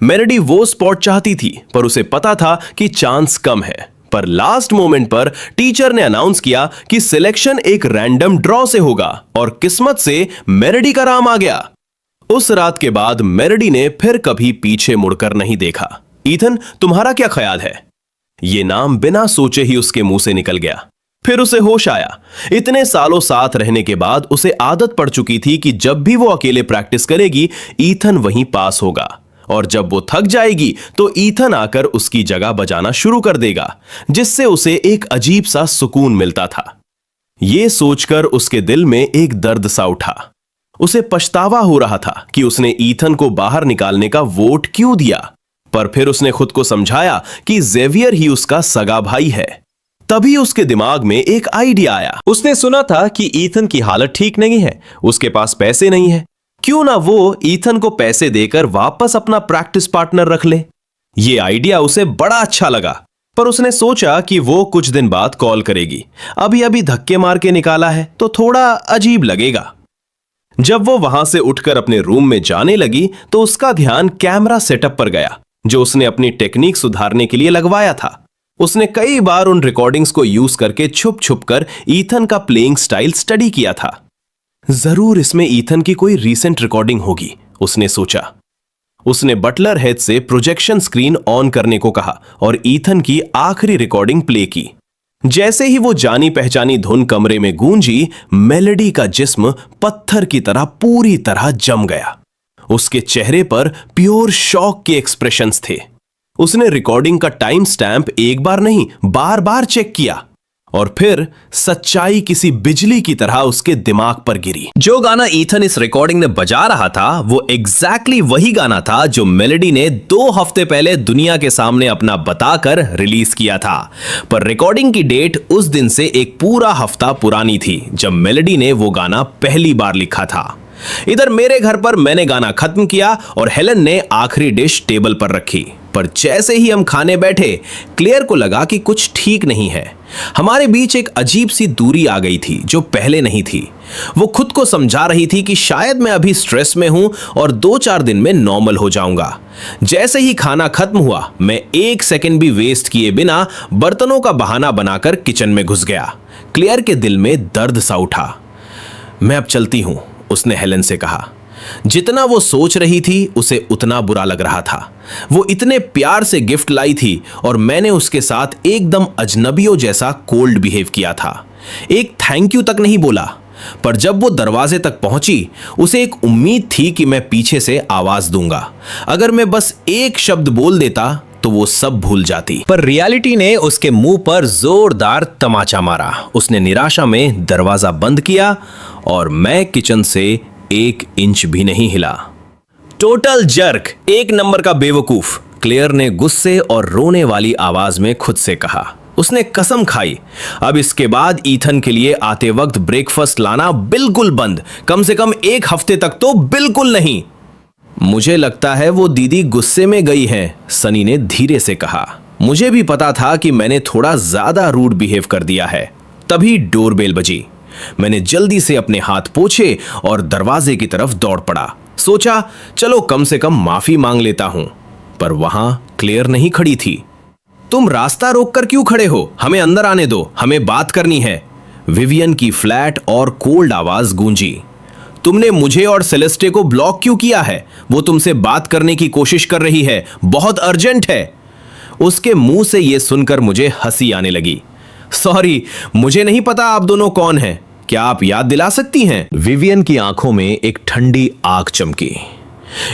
मेलेडी वो स्पॉट चाहती थी, पर उसे पता था कि चांस कम है। पर लास्ट मोमेंट पर टीचर ने अनाउंस किया कि सिलेक्शन एक रैंडम ड्रॉ से होगा और किस्मत से मेलेडी का नाम आ गया। उस रात के बाद मेलेडी ने फिर कभी पीछे मुड़कर नहीं देखा। ईथन, तुम्हारा क्या ख्याल है? यह नाम बिना सोचे ही उसके मुंह से निकल गया। फिर उसे होश आया। इतने सालों साथ रहने के बाद उसे आदत पड़ चुकी थी कि जब भी वो अकेले प्रैक्टिस करेगी, ईथन वहीं पास होगा, और जब वो थक जाएगी तो ईथन आकर उसकी जगह बजाना शुरू कर देगा, जिससे उसे एक अजीब सा सुकून मिलता था। यह सोचकर उसके दिल में एक दर्द सा उठा। उसे पछतावा हो रहा था कि उसने ईथन को बाहर निकालने का वोट क्यों दिया, पर फिर उसने खुद को समझाया कि जेवियर ही उसका सगा भाई है। तभी उसके दिमाग में एक आइडिया आया। उसने सुना था कि ईथन की हालत ठीक नहीं है, उसके पास पैसे नहीं है। क्यों ना वो ईथन को पैसे देकर वापस अपना प्रैक्टिस पार्टनर रख ले। यह आइडिया उसे बड़ा अच्छा लगा, पर उसने सोचा कि वो कुछ दिन बाद कॉल करेगी। अभी अभी धक्के मार के निकाला है तो थोड़ा अजीब लगेगा। जब वो वहां से उठकर अपने रूम में जाने लगी तो उसका ध्यान कैमरा सेटअप पर गया जो उसने अपनी टेक्निक सुधारने के लिए लगवाया था। उसने कई बार उन रिकॉर्डिंग्स को यूज करके छुप छुप कर ईथन का प्लेइंग स्टाइल स्टडी किया था। जरूर इसमें ईथन की कोई रीसेंट रिकॉर्डिंग होगी, उसने सोचा। उसने बटलर हेड से प्रोजेक्शन स्क्रीन ऑन करने को कहा और ईथन की आखिरी रिकॉर्डिंग प्ले की। जैसे ही वो जानी पहचानी धुन कमरे में गूंजी, मेलेडी का जिस्म पत्थर की तरह पूरी तरह जम गया। उसके चेहरे पर प्योर शॉक के एक्सप्रेशंस थे। उसने रिकॉर्डिंग का टाइम स्टैंप एक बार नहीं, बार बार चेक किया, और फिर सच्चाई किसी बिजली की तरह उसके दिमाग पर गिरी। जो गाना ईथन इस रिकॉर्डिंग में बजा रहा था वो एग्जैक्टली वही गाना था जो मेलेडी ने 2 हफ्ते पहले दुनिया के सामने अपना बताकर रिलीज किया था। पर रिकॉर्डिंग की डेट उस दिन से एक पूरा हफ्ता पुरानी थी जब मेलेडी ने वो गाना पहली बार लिखा था। इधर मेरे घर पर मैंने गाना खत्म किया और हेलन ने आखिरी डिश टेबल पर रखी। पर जैसे ही हम खाने बैठे, क्लेयर को लगा कि कुछ ठीक नहीं है। हमारे बीच एक अजीब सी दूरी आ गई थी जो पहले नहीं थी। वो खुद को समझा रही थी कि शायद मैं अभी स्ट्रेस में हूं और 2-4 दिन में नॉर्मल हो जाऊंगा। जैसे ही खाना खत्म हुआ, मैं 1 सेकंड भी वेस्ट किए बिना बर्तनों का बहाना बनाकर किचन में घुस गया। क्लेयर के दिल में दर्द सा उठा। मैं अब चलती हूं, उसने हेलन से कहा। जितना वो सोच रही थी उसे उतना बुरा लग रहा था। वो इतने प्यार से गिफ्ट लाई थी और मैंने उसके साथ एकदम अजनबियों जैसा कोल्ड बिहेव किया था। एक थैंक यू तक नहीं बोला। पर जब वो दरवाजे तक पहुंची, उसे एक उम्मीद थी कि मैं पीछे से आवाज दूंगा। अगर मैं बस एक शब्द बोल देता तो वो सब भूल जाती। पर रियलिटी ने उसके मुंह पर जोरदार तमाचा मारा। उसने निराशा में दरवाजा बंद किया और मैं किचन से 1 इंच भी नहीं हिला। टोटल जर्क, 1 नंबर का बेवकूफ, क्लेयर ने गुस्से और रोने वाली आवाज में खुद से कहा। उसने कसम खाई, अब इसके बाद ईथन के लिए आते वक्त ब्रेकफास्ट लाना बिल्कुल बंद, कम से कम 1 हफ्ते तक तो बिल्कुल नहीं। मुझे लगता है वो दीदी गुस्से में गई है, सनी ने धीरे से कहा। मुझे भी पता था कि मैंने थोड़ा ज्यादा रूड बिहेव कर दिया है। तभी डोरबेल बजी। मैंने जल्दी से अपने हाथ पोंछे और दरवाजे की तरफ दौड़ पड़ा। सोचा चलो कम से कम माफी मांग लेता हूं, पर वहां क्लेयर नहीं खड़ी थी। तुम रास्ता रोककर क्यों खड़े हो? हमें अंदर आने दो, हमें बात करनी है। विवियन की फ्लैट और कोल्ड आवाज गूंजी। तुमने मुझे और सेलेस्टे को ब्लॉक क्यों किया है? वो तुमसे बात करने की कोशिश कर रही है, बहुत अर्जेंट है। उसके मुंह से यह सुनकर मुझे हंसी आने लगी। सॉरी, मुझे नहीं पता आप दोनों कौन हैं। क्या आप याद दिला सकती हैं? विवियन की आंखों में एक ठंडी आग चमकी।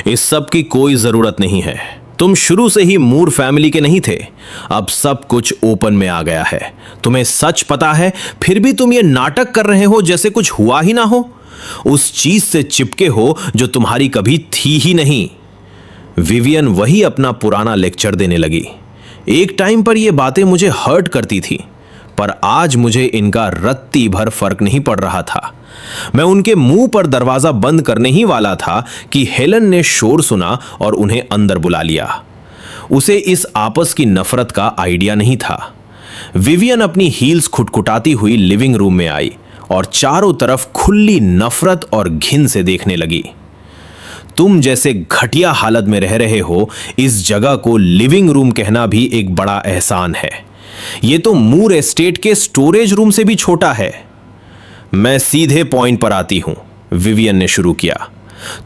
इस सब की कोई जरूरत नहीं है। तुम शुरू से ही मूर फैमिली के नहीं थे। अब सब कुछ ओपन में आ गया है। तुम्हें सच पता है, फिर भी तुम ये नाटक कर रहे हो जैसे कुछ हुआ ही ना हो। उस चीज से चिपके हो जो तुम्हारी कभी थी ही नहीं। विवियन वही अपना पुराना लेक्चर देने लगी। एक टाइम पर ये बातें मुझे हर्ट करती थी, पर आज मुझे इनका रत्ती भर फर्क नहीं पड़ रहा था। मैं उनके मुंह पर दरवाजा बंद करने ही वाला था कि हेलन ने शोर सुना और उन्हें अंदर बुला लिया। उसे इस आपस की नफरत का आइडिया नहीं था। विवियन अपनी हील्स खुटखुटाती हुई लिविंग रूम में आई और चारों तरफ खुली नफरत और घिन से देखने लगी। तुम जैसे घटिया हालत में रह रहे हो, इस जगह को लिविंग रूम कहना भी एक बड़ा एहसान है। ये तो मूर एस्टेट के स्टोरेज रूम से भी छोटा है। मैं सीधे पॉइंट पर आती हूं, विवियन ने शुरू किया।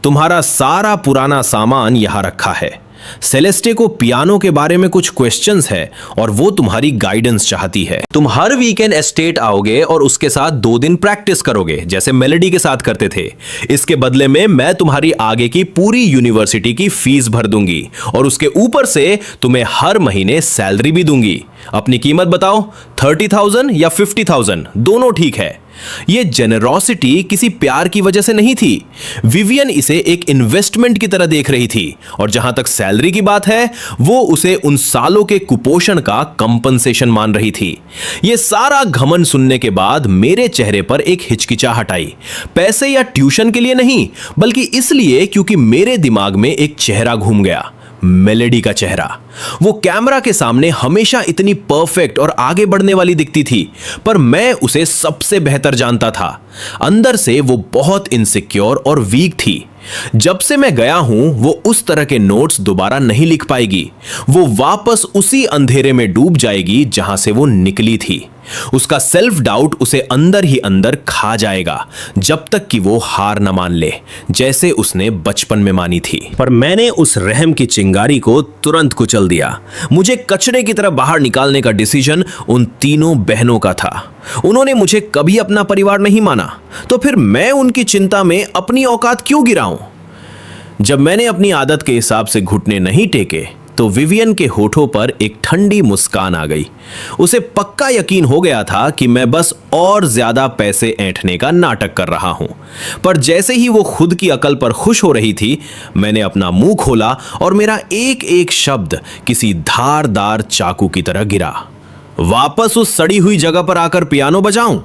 तुम्हारा सारा पुराना सामान यहां रखा है। सेलेस्टे को पियानो के बारे में कुछ क्वेश्चंस है और वो तुम्हारी गाइडेंस चाहती है। तुम हर वीकेंड एस्टेट आओगे और उसके साथ 2 दिन प्रैक्टिस करोगे, जैसे मेलोडी के साथ करते थे। इसके बदले में मैं तुम्हारी आगे की पूरी यूनिवर्सिटी की फीस भर दूंगी और उसके ऊपर से तुम्हें हर महीने सैलरी भी दूंगी। अपनी कीमत बताओ, 30,000 या 50,000, दोनों ठीक है। ये जेनरोसिटी किसी प्यार की वजह से नहीं थी। विवियन इसे एक इन्वेस्टमेंट की तरह देख रही थी और जहां तक सैलरी की बात है, वो उसे उन सालों के कुपोषण का कंपनसेशन मान रही थी। ये सारा घमंड सुनने के बाद मेरे चेहरे पर एक हिचकिचाहट आई। पैसे या ट्यूशन के लिए नहीं, बल्कि इसलिए क्योंकि मेरे दिमाग में एक चेहरा घूम गया, मेलेडी का चेहरा। वो कैमरा के सामने हमेशा इतनी परफेक्ट और आगे बढ़ने वाली दिखती थी, पर मैं उसे सबसे बेहतर जानता था। अंदर से वो बहुत इनसिक्योर और वीक थी। जब से मैं गया हूं, वो उस तरह के नोट्स दोबारा नहीं लिख पाएगी। वो वापस उसी अंधेरे में डूब जाएगी जहां से वो निकली थी। उसका सेल्फ डाउट उसे अंदर ही अंदर खा जाएगा जब तक कि वो हार न मान ले, जैसे उसने बचपन में मानी थी। पर मैंने उस रहम की चिंगारी को तुरंत कुचल दिया। मुझे कचरे की तरह बाहर निकालने का डिसीजन उन तीनों बहनों का था। उन्होंने मुझे कभी अपना परिवार नहीं माना, तो फिर मैं उनकी चिंता में अपनी औकात क्यों गिराऊं? जब मैंने अपनी आदत के हिसाब से घुटने नहीं टेके, तो विवियन के होठों पर एक ठंडी मुस्कान आ गई। उसे पक्का यकीन हो गया था कि मैं बस और ज्यादा पैसे ऐंठने का नाटक कर रहा हूं। पर जैसे ही वो खुद की अकल पर खुश हो रही थी, मैंने अपना मुंह खोला और मेरा एक एक शब्द किसी धारदार चाकू की तरह गिरा। वापस उस सड़ी हुई जगह पर आकर पियानो बजाऊं?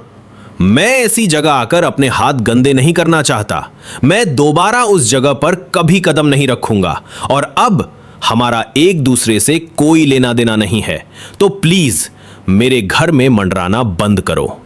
मैं ऐसी जगह आकर अपने हाथ गंदे नहीं करना चाहता। मैं दोबारा उस जगह पर कभी कदम नहीं रखूंगा। और अब हमारा एक दूसरे से कोई लेना देना नहीं है, तो प्लीज मेरे घर में मंडराना बंद करो।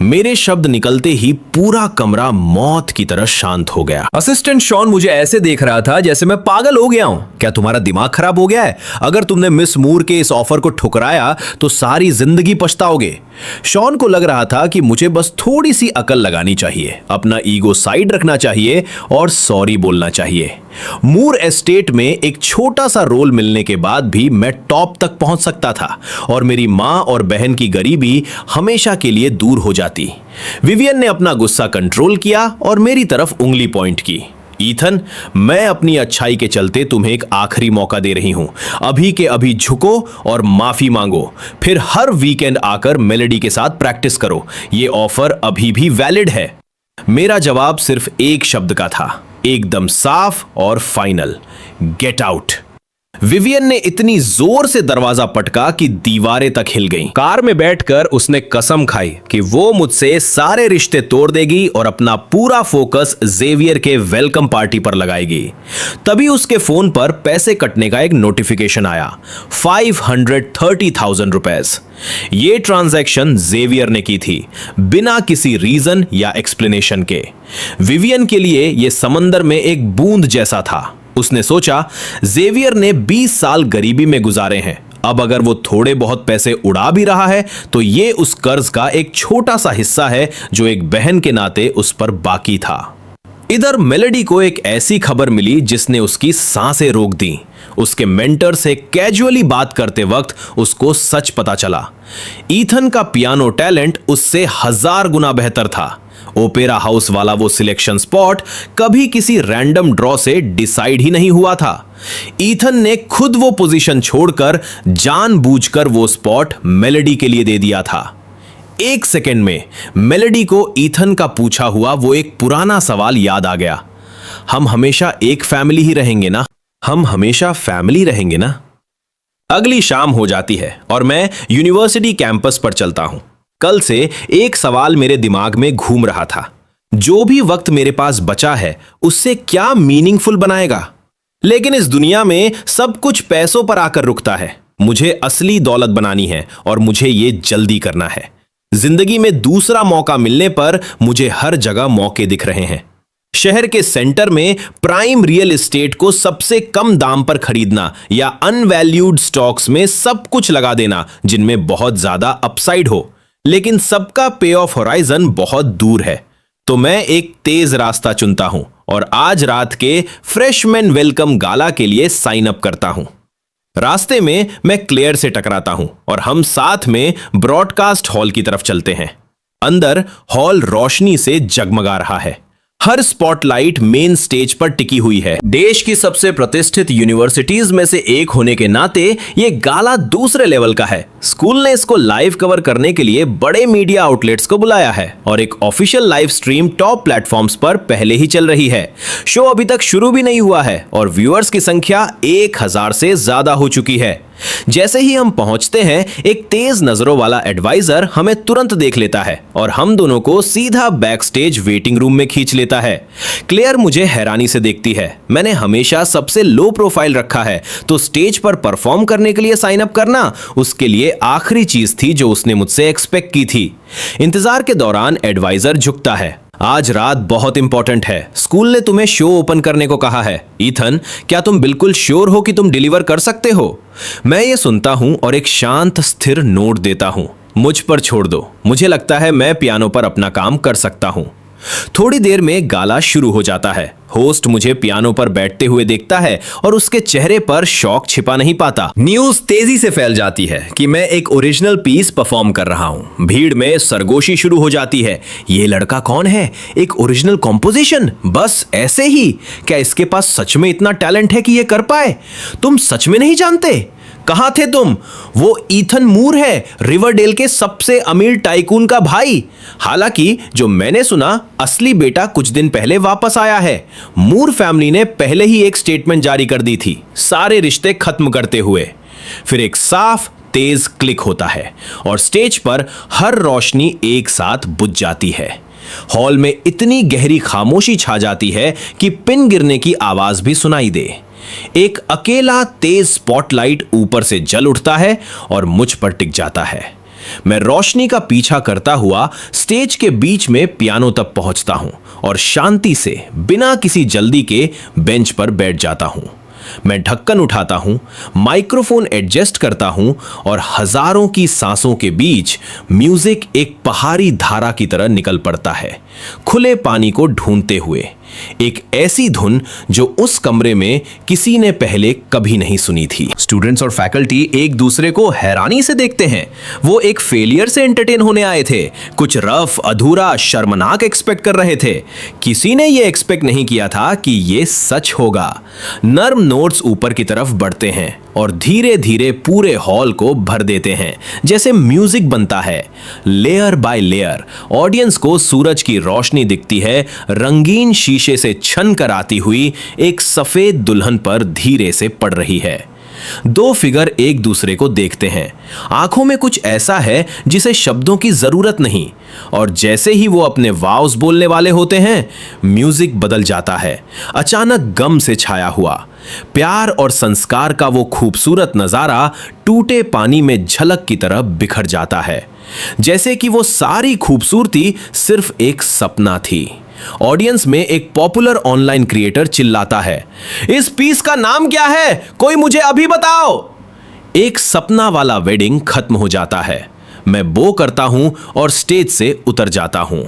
मेरे शब्द निकलते ही पूरा कमरा मौत की तरह शांत हो गया। असिस्टेंट शॉन मुझे ऐसे देख रहा था जैसे मैं पागल हो गया हूं। क्या तुम्हारा दिमाग खराब हो गया है? अगर तुमने मिस मूर के इस ऑफर को ठुकराया तो सारी जिंदगी पछताओगे। शॉन को लग रहा था कि मुझे बस थोड़ी सी अकल लगानी चाहिए, अपना ईगो साइड रखना चाहिए और सॉरी बोलना चाहिए। मूर एस्टेट में एक छोटा सा रोल मिलने के बाद भी मैं टॉप तक पहुंच सकता था और मेरी मां और बहन की गरीबी हमेशा के लिए दूर हो जाती। विवियन ने अपना गुस्सा कंट्रोल किया और मेरी तरफ उंगली पॉइंट की। ईथन, मैं अपनी अच्छाई के चलते तुम्हें एक आखिरी मौका दे रही हूं। अभी के अभी झुको और माफी मांगो, फिर हर वीकेंड आकर मेलेडी के साथ प्रैक्टिस करो। ये ऑफर अभी भी वैलिड है। मेरा जवाब सिर्फ एक शब्द का था, एकदम साफ और फाइनल, गेट आउट। विवियन ने इतनी जोर से दरवाजा पटका कि दीवारें तक हिल गईं। कार में बैठकर उसने कसम खाई कि वो मुझसे सारे रिश्ते तोड़ देगी और अपना पूरा फोकस जेवियर के वेलकम पार्टी पर लगाएगी। तभी उसके फोन पर पैसे कटने का एक नोटिफिकेशन आया, 530,000 रुपए। ये ट्रांजैक्शन जेवियर ने की थी, बिना किसी रीजन या एक्सप्लेनेशन के। विवियन के लिए यह समंदर में एक बूंद जैसा था। उसने सोचा, जेवियर ने 20 साल गरीबी में गुजारे हैं, अब अगर वो थोड़े बहुत पैसे उड़ा भी रहा है तो ये उस कर्ज का एक छोटा सा हिस्सा है जो एक बहन के नाते उस पर बाकी था। इधर मेलेडी को एक ऐसी खबर मिली जिसने उसकी सांसें रोक दी। उसके मेंटर से कैजुअली बात करते वक्त उसको सच पता चला, ईथन का पियानो टैलेंट उससे 1000 गुना बेहतर था। ओपेरा हाउस वाला वो सिलेक्शन स्पॉट कभी किसी रैंडम ड्रॉ से डिसाइड ही नहीं हुआ था। ईथन ने खुद वो पोजीशन छोड़कर जानबूझकर वो स्पॉट मेलेडी के लिए दे दिया था। 1 सेकंड में मेलेडी को ईथन का पूछा हुआ वो एक पुराना सवाल याद आ गया, हम हमेशा एक फैमिली ही रहेंगे ना? हम हमेशा फैमिली रहेंगे ना? अगली शाम हो जाती है और मैं यूनिवर्सिटी कैंपस पर चलता हूं। कल से एक सवाल मेरे दिमाग में घूम रहा था, जो भी वक्त मेरे पास बचा है उससे क्या मीनिंगफुल बनाएगा? लेकिन इस दुनिया में सब कुछ पैसों पर आकर रुकता है। मुझे असली दौलत बनानी है और मुझे ये जल्दी करना है। जिंदगी में दूसरा मौका मिलने पर मुझे हर जगह मौके दिख रहे हैं। शहर के सेंटर में प्राइम रियल एस्टेट को सबसे कम दाम पर खरीदना या अनवैल्यूड स्टॉक्स में सब कुछ लगा देना जिनमें बहुत ज्यादा अपसाइड हो, लेकिन सबका पे ऑफ होराइजन बहुत दूर है। तो मैं एक तेज रास्ता चुनता हूं और आज रात के फ्रेशमैन वेलकम गाला के लिए साइन अप करता हूं। रास्ते में मैं क्लेयर से टकराता हूं और हम साथ में ब्रॉडकास्ट हॉल की तरफ चलते हैं। अंदर हॉल रोशनी से जगमगा रहा है। हर स्पॉटलाइट मेन स्टेज पर टिकी हुई है। देश की सबसे प्रतिष्ठित यूनिवर्सिटीज में से एक होने के नाते ये गाला दूसरे लेवल का है। स्कूल ने इसको लाइव कवर करने के लिए बड़े मीडिया आउटलेट्स को बुलाया है और एक official live stream top platforms पर पहले ही चल रही है। शो अभी तक शुरू भी नहीं हुआ है और व्यूअर्स की संख्या 1000 से ज्यादा हो चुकी है। जैसे ही हम पहुंचते हैं, एक तेज नजरों वाला एडवाइजर हमें तुरंत देख लेता है और हम दोनों को सीधा बैक स्टेज वेटिंग रूम में खींच लेता है। क्लेयर मुझे हैरानी से देखती है। मैंने हमेशा सबसे लो प्रोफाइल रखा है, तो स्टेज पर परफॉर्म करने के लिए साइन अप करना उसके लिए आखिरी चीज थी जो उसने मुझसे एक्सपेक्ट की थी। इंतजार के दौरान एडवाइजर झुकता है। आज रात बहुत इंपॉर्टेंट है, स्कूल ने तुम्हें शो ओपन करने को कहा है। ईथन, क्या तुम बिल्कुल श्योर हो कि तुम डिलीवर कर सकते हो? मैं ये सुनता हूं और एक शांत स्थिर नोट देता हूं, मुझ पर छोड़ दो, मुझे लगता है मैं पियानो पर अपना काम कर सकता हूं। थोड़ी देर में गाला शुरू हो जाता है। होस्ट मुझे पियानो पर बैठते हुए देखता है और उसके चेहरे पर शौक छिपा नहीं पाता। न्यूज तेजी से फैल जाती है कि मैं एक ओरिजिनल पीस परफॉर्म कर रहा हूं। भीड़ में सरगोशी शुरू हो जाती है। ये लड़का कौन है? एक ओरिजिनल कॉम्पोजिशन बस ऐसे ही? क्या इसके पास सच में इतना टैलेंट है कि ये कर पाए? तुम सच में नहीं जानते? कहां थे तुम? वो ईथन मूर है, रिवरडेल के सबसे अमीर टाइकून का भाई। हालांकि जो मैंने सुना, असली बेटा कुछ दिन पहले वापस आया है। मूर फैमिली ने पहले ही एक स्टेटमेंट जारी कर दी थी, सारे रिश्ते खत्म करते हुए। फिर एक साफ तेज क्लिक होता है और स्टेज पर हर रोशनी एक साथ बुझ जाती है। हॉल में इतनी गहरी खामोशी छा जाती है कि पिन गिरने की आवाज भी सुनाई दे। एक अकेला तेज स्पॉटलाइट ऊपर से जल उठता है और मुझ पर टिक जाता है। मैं रोशनी का पीछा करता हुआ स्टेज के बीच में पियानो तक पहुंचता हूं और शांति से बिना किसी जल्दी के बेंच पर बैठ जाता हूं। मैं ढक्कन उठाता हूं, माइक्रोफोन एडजस्ट करता हूं और हजारों की सांसों के बीच म्यूजिक एक पहाड़ी धारा की तरह निकल पड़ता है। खुले पानी को ढूंढते हुए, एक ऐसी धुन जो उस कमरे में किसी ने पहले कभी नहीं सुनी थी। स्टूडेंट्स और फैकल्टी एक दूसरे को हैरानी से देखते हैं। वो एक फेलियर से एंटरटेन होने आए थे, कुछ रफ, अधूरा, शर्मनाक एक्सपेक्ट कर रहे थे। किसी ने ये एक्सपेक्ट नहीं किया था कि ये सच होगा। नर्म नोट्स ऊपर की तरफ बढ़ते हैं और धीरे धीरे पूरे हॉल को भर देते हैं, जैसे म्यूजिक बनता है। लेयर बाय लेयर ऑडियंस को सूरज की रोशनी दिखती है, रंगीन शीशे से छन कर आती हुई एक सफेद दुल्हन पर धीरे से पड़ रही है। दो फिगर एक दूसरे को देखते हैं, आंखों में कुछ ऐसा है जिसे शब्दों की जरूरत नहीं, और जैसे ही वो अपने वाव्स बोलने वाले होते हैं, म्यूजिक बदल जाता है, अचानक गम से छाया हुआ। प्यार और संस्कार का वो खूबसूरत नजारा टूटे पानी में झलक की तरह बिखर जाता है, जैसे कि वो सारी खूबसूरती सिर्फ एक सपना थी। ऑडियंस में एक पॉपुलर ऑनलाइन क्रिएटर चिल्लाता है, इस पीस का नाम क्या है? कोई मुझे अभी बताओ। एक सपना वाला वेडिंग खत्म हो जाता है। मैं बो करता हूं और स्टेज से उतर जाता हूं।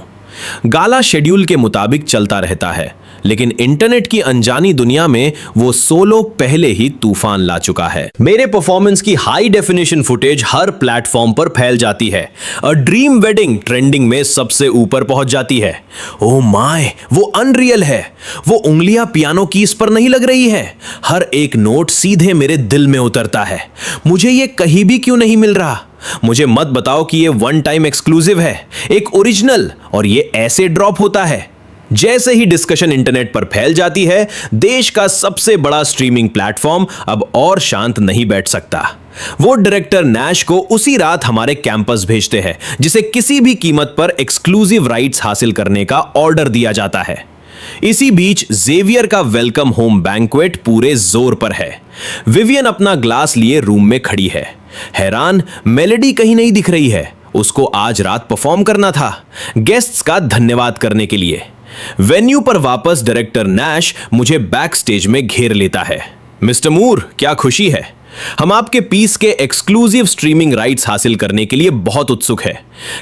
गाला शेड्यूल के मुताबिक चलता रहता है, लेकिन इंटरनेट की अनजानी दुनिया में वो सोलो पहले ही तूफान ला चुका है। मेरे परफॉर्मेंस की हाई डेफिनेशन फुटेज हर प्लेटफॉर्म पर फैल जाती है। अ ड्रीम वेडिंग ट्रेंडिंग में सबसे ऊपर पहुंच जाती है। ओह माय, वो अनरियल है। वो उंगलियां पियानो कीज पर नहीं लग रही है। हर एक नोट सीधे मेरे दिल में उतरता है। मुझे ये कहीं भी क्यों नहीं मिल रहा? मुझे मत बताओ कि ये वन टाइम एक्सक्लूसिव है, एक ओरिजिनल, और ये ऐसे ड्रॉप होता है। जैसे ही डिस्कशन इंटरनेट पर फैल जाती है, देश का सबसे बड़ा स्ट्रीमिंग प्लेटफॉर्म अब और शांत नहीं बैठ सकता। वो डायरेक्टर नैश को उसी रात हमारे कैंपस भेजते हैं, जिसे किसी भी कीमत पर एक्सक्लूसिव राइट्स हासिल करने का ऑर्डर दिया जाता है। इसी बीच जेवियर का वेलकम होम बैंक्वेट पूरे जोर पर है। विवियन अपना ग्लास लिए रूम में खड़ी है, हैरान। मेलेडी कहीं नहीं दिख रही है। उसको आज रात परफॉर्म करना था, गेस्ट्स का धन्यवाद करने के लिए। वेन्यू पर वापस डायरेक्टर नैश मुझे बैक स्टेज में घेर लेता है। मिस्टर मूर, क्या खुशी है। हम आपके पीस के एक्सक्लूसिव स्ट्रीमिंग राइट्स हासिल करने के लिए बहुत उत्सुक है।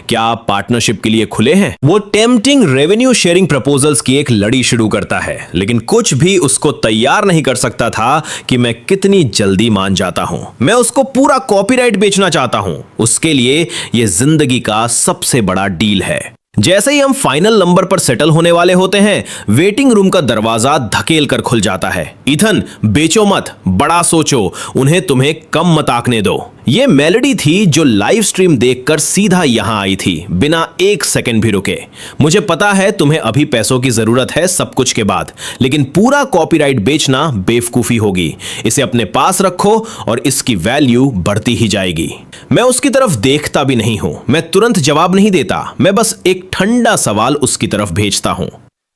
क्या आप पार्टनरशिप के लिए खुले हैं? वो टेम्पटिंग रेवेन्यू शेयरिंग प्रपोजल्स की एक लड़ी शुरू करता है, लेकिन कुछ भी उसको तैयार नहीं कर सकता था कि मैं कितनी जल्दी मान जाता हूं। मैं उसको पूरा कॉपीराइट बेचना चाहता हूं। उसके लिए यह जिंदगी का सबसे बड़ा डील है। जैसे ही हम फाइनल नंबर पर सेटल होने वाले होते हैं, वेटिंग रूम का दरवाजा धकेल कर खुल जाता है। इथन, बेचो मत, बड़ा सोचो, उन्हें तुम्हें कम मत आंकने दो। ये मेलेडी थी जो लाइव स्ट्रीम देखकर सीधा यहां आई थी, बिना एक सेकंड भी रुके। मुझे पता है तुम्हें अभी पैसों की जरूरत है सब कुछ के बाद, लेकिन पूरा कॉपीराइट बेचना बेवकूफी होगी। इसे अपने पास रखो और इसकी वैल्यू बढ़ती ही जाएगी। मैं उसकी तरफ देखता भी नहीं हूं। मैं तुरंत जवाब नहीं देता। मैं बस एक ठंडा सवाल उसकी तरफ भेजता हूं।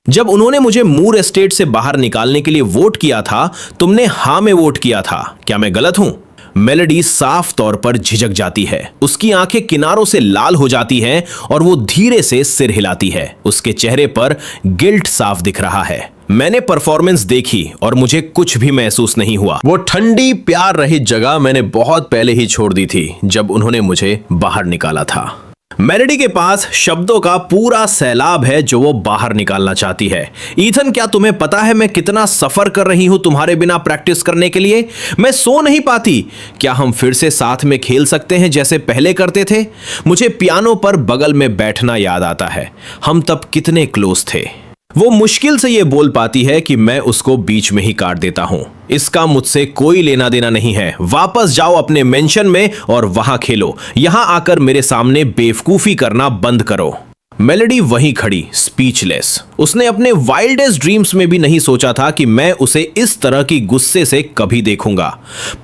जब उन्होंने मुझे मूर एस्टेट से बाहर निकालने के लिए वोट किया था, तुमने हां में वोट किया था। क्या मैं गलत हूं? मेलेडी साफ तौर पर झिझक जाती है। उसकी आंखें किनारों से लाल हो जाती हैं और वो धीरे से सिर हिलाती है। उसके चेहरे पर गिल्ट साफ दिख रहा है। मैंने परफॉर्मेंस देखी और मुझे कुछ भी महसूस नहीं हुआ। वो ठंडी प्यार रहित जगह मैंने बहुत पहले ही छोड़ दी थी जब उन्होंने मुझे बाहर निकाला था। मेलेडी के पास शब्दों का पूरा सैलाब है जो वो बाहर निकालना चाहती है। ईथन, क्या तुम्हें पता है मैं कितना सफर कर रही हूं तुम्हारे बिना प्रैक्टिस करने के लिए? मैं सो नहीं पाती। क्या हम फिर से साथ में खेल सकते हैं जैसे पहले करते थे? मुझे पियानो पर बगल में बैठना याद आता है। हम तब कितने क्लोज थे। वो मुश्किल से ये बोल पाती है कि मैं उसको बीच में ही काट देता हूं। इसका मुझसे कोई लेना देना नहीं है। वापस जाओ अपने मेंशन में और वहां खेलो। यहां आकर मेरे सामने बेवकूफी करना बंद करो। मेलेडी वहीं खड़ी, स्पीचलेस। उसने अपने वाइल्डेस्ट ड्रीम्स में भी नहीं सोचा था कि मैं उसे इस तरह की गुस्से से कभी देखूंगा।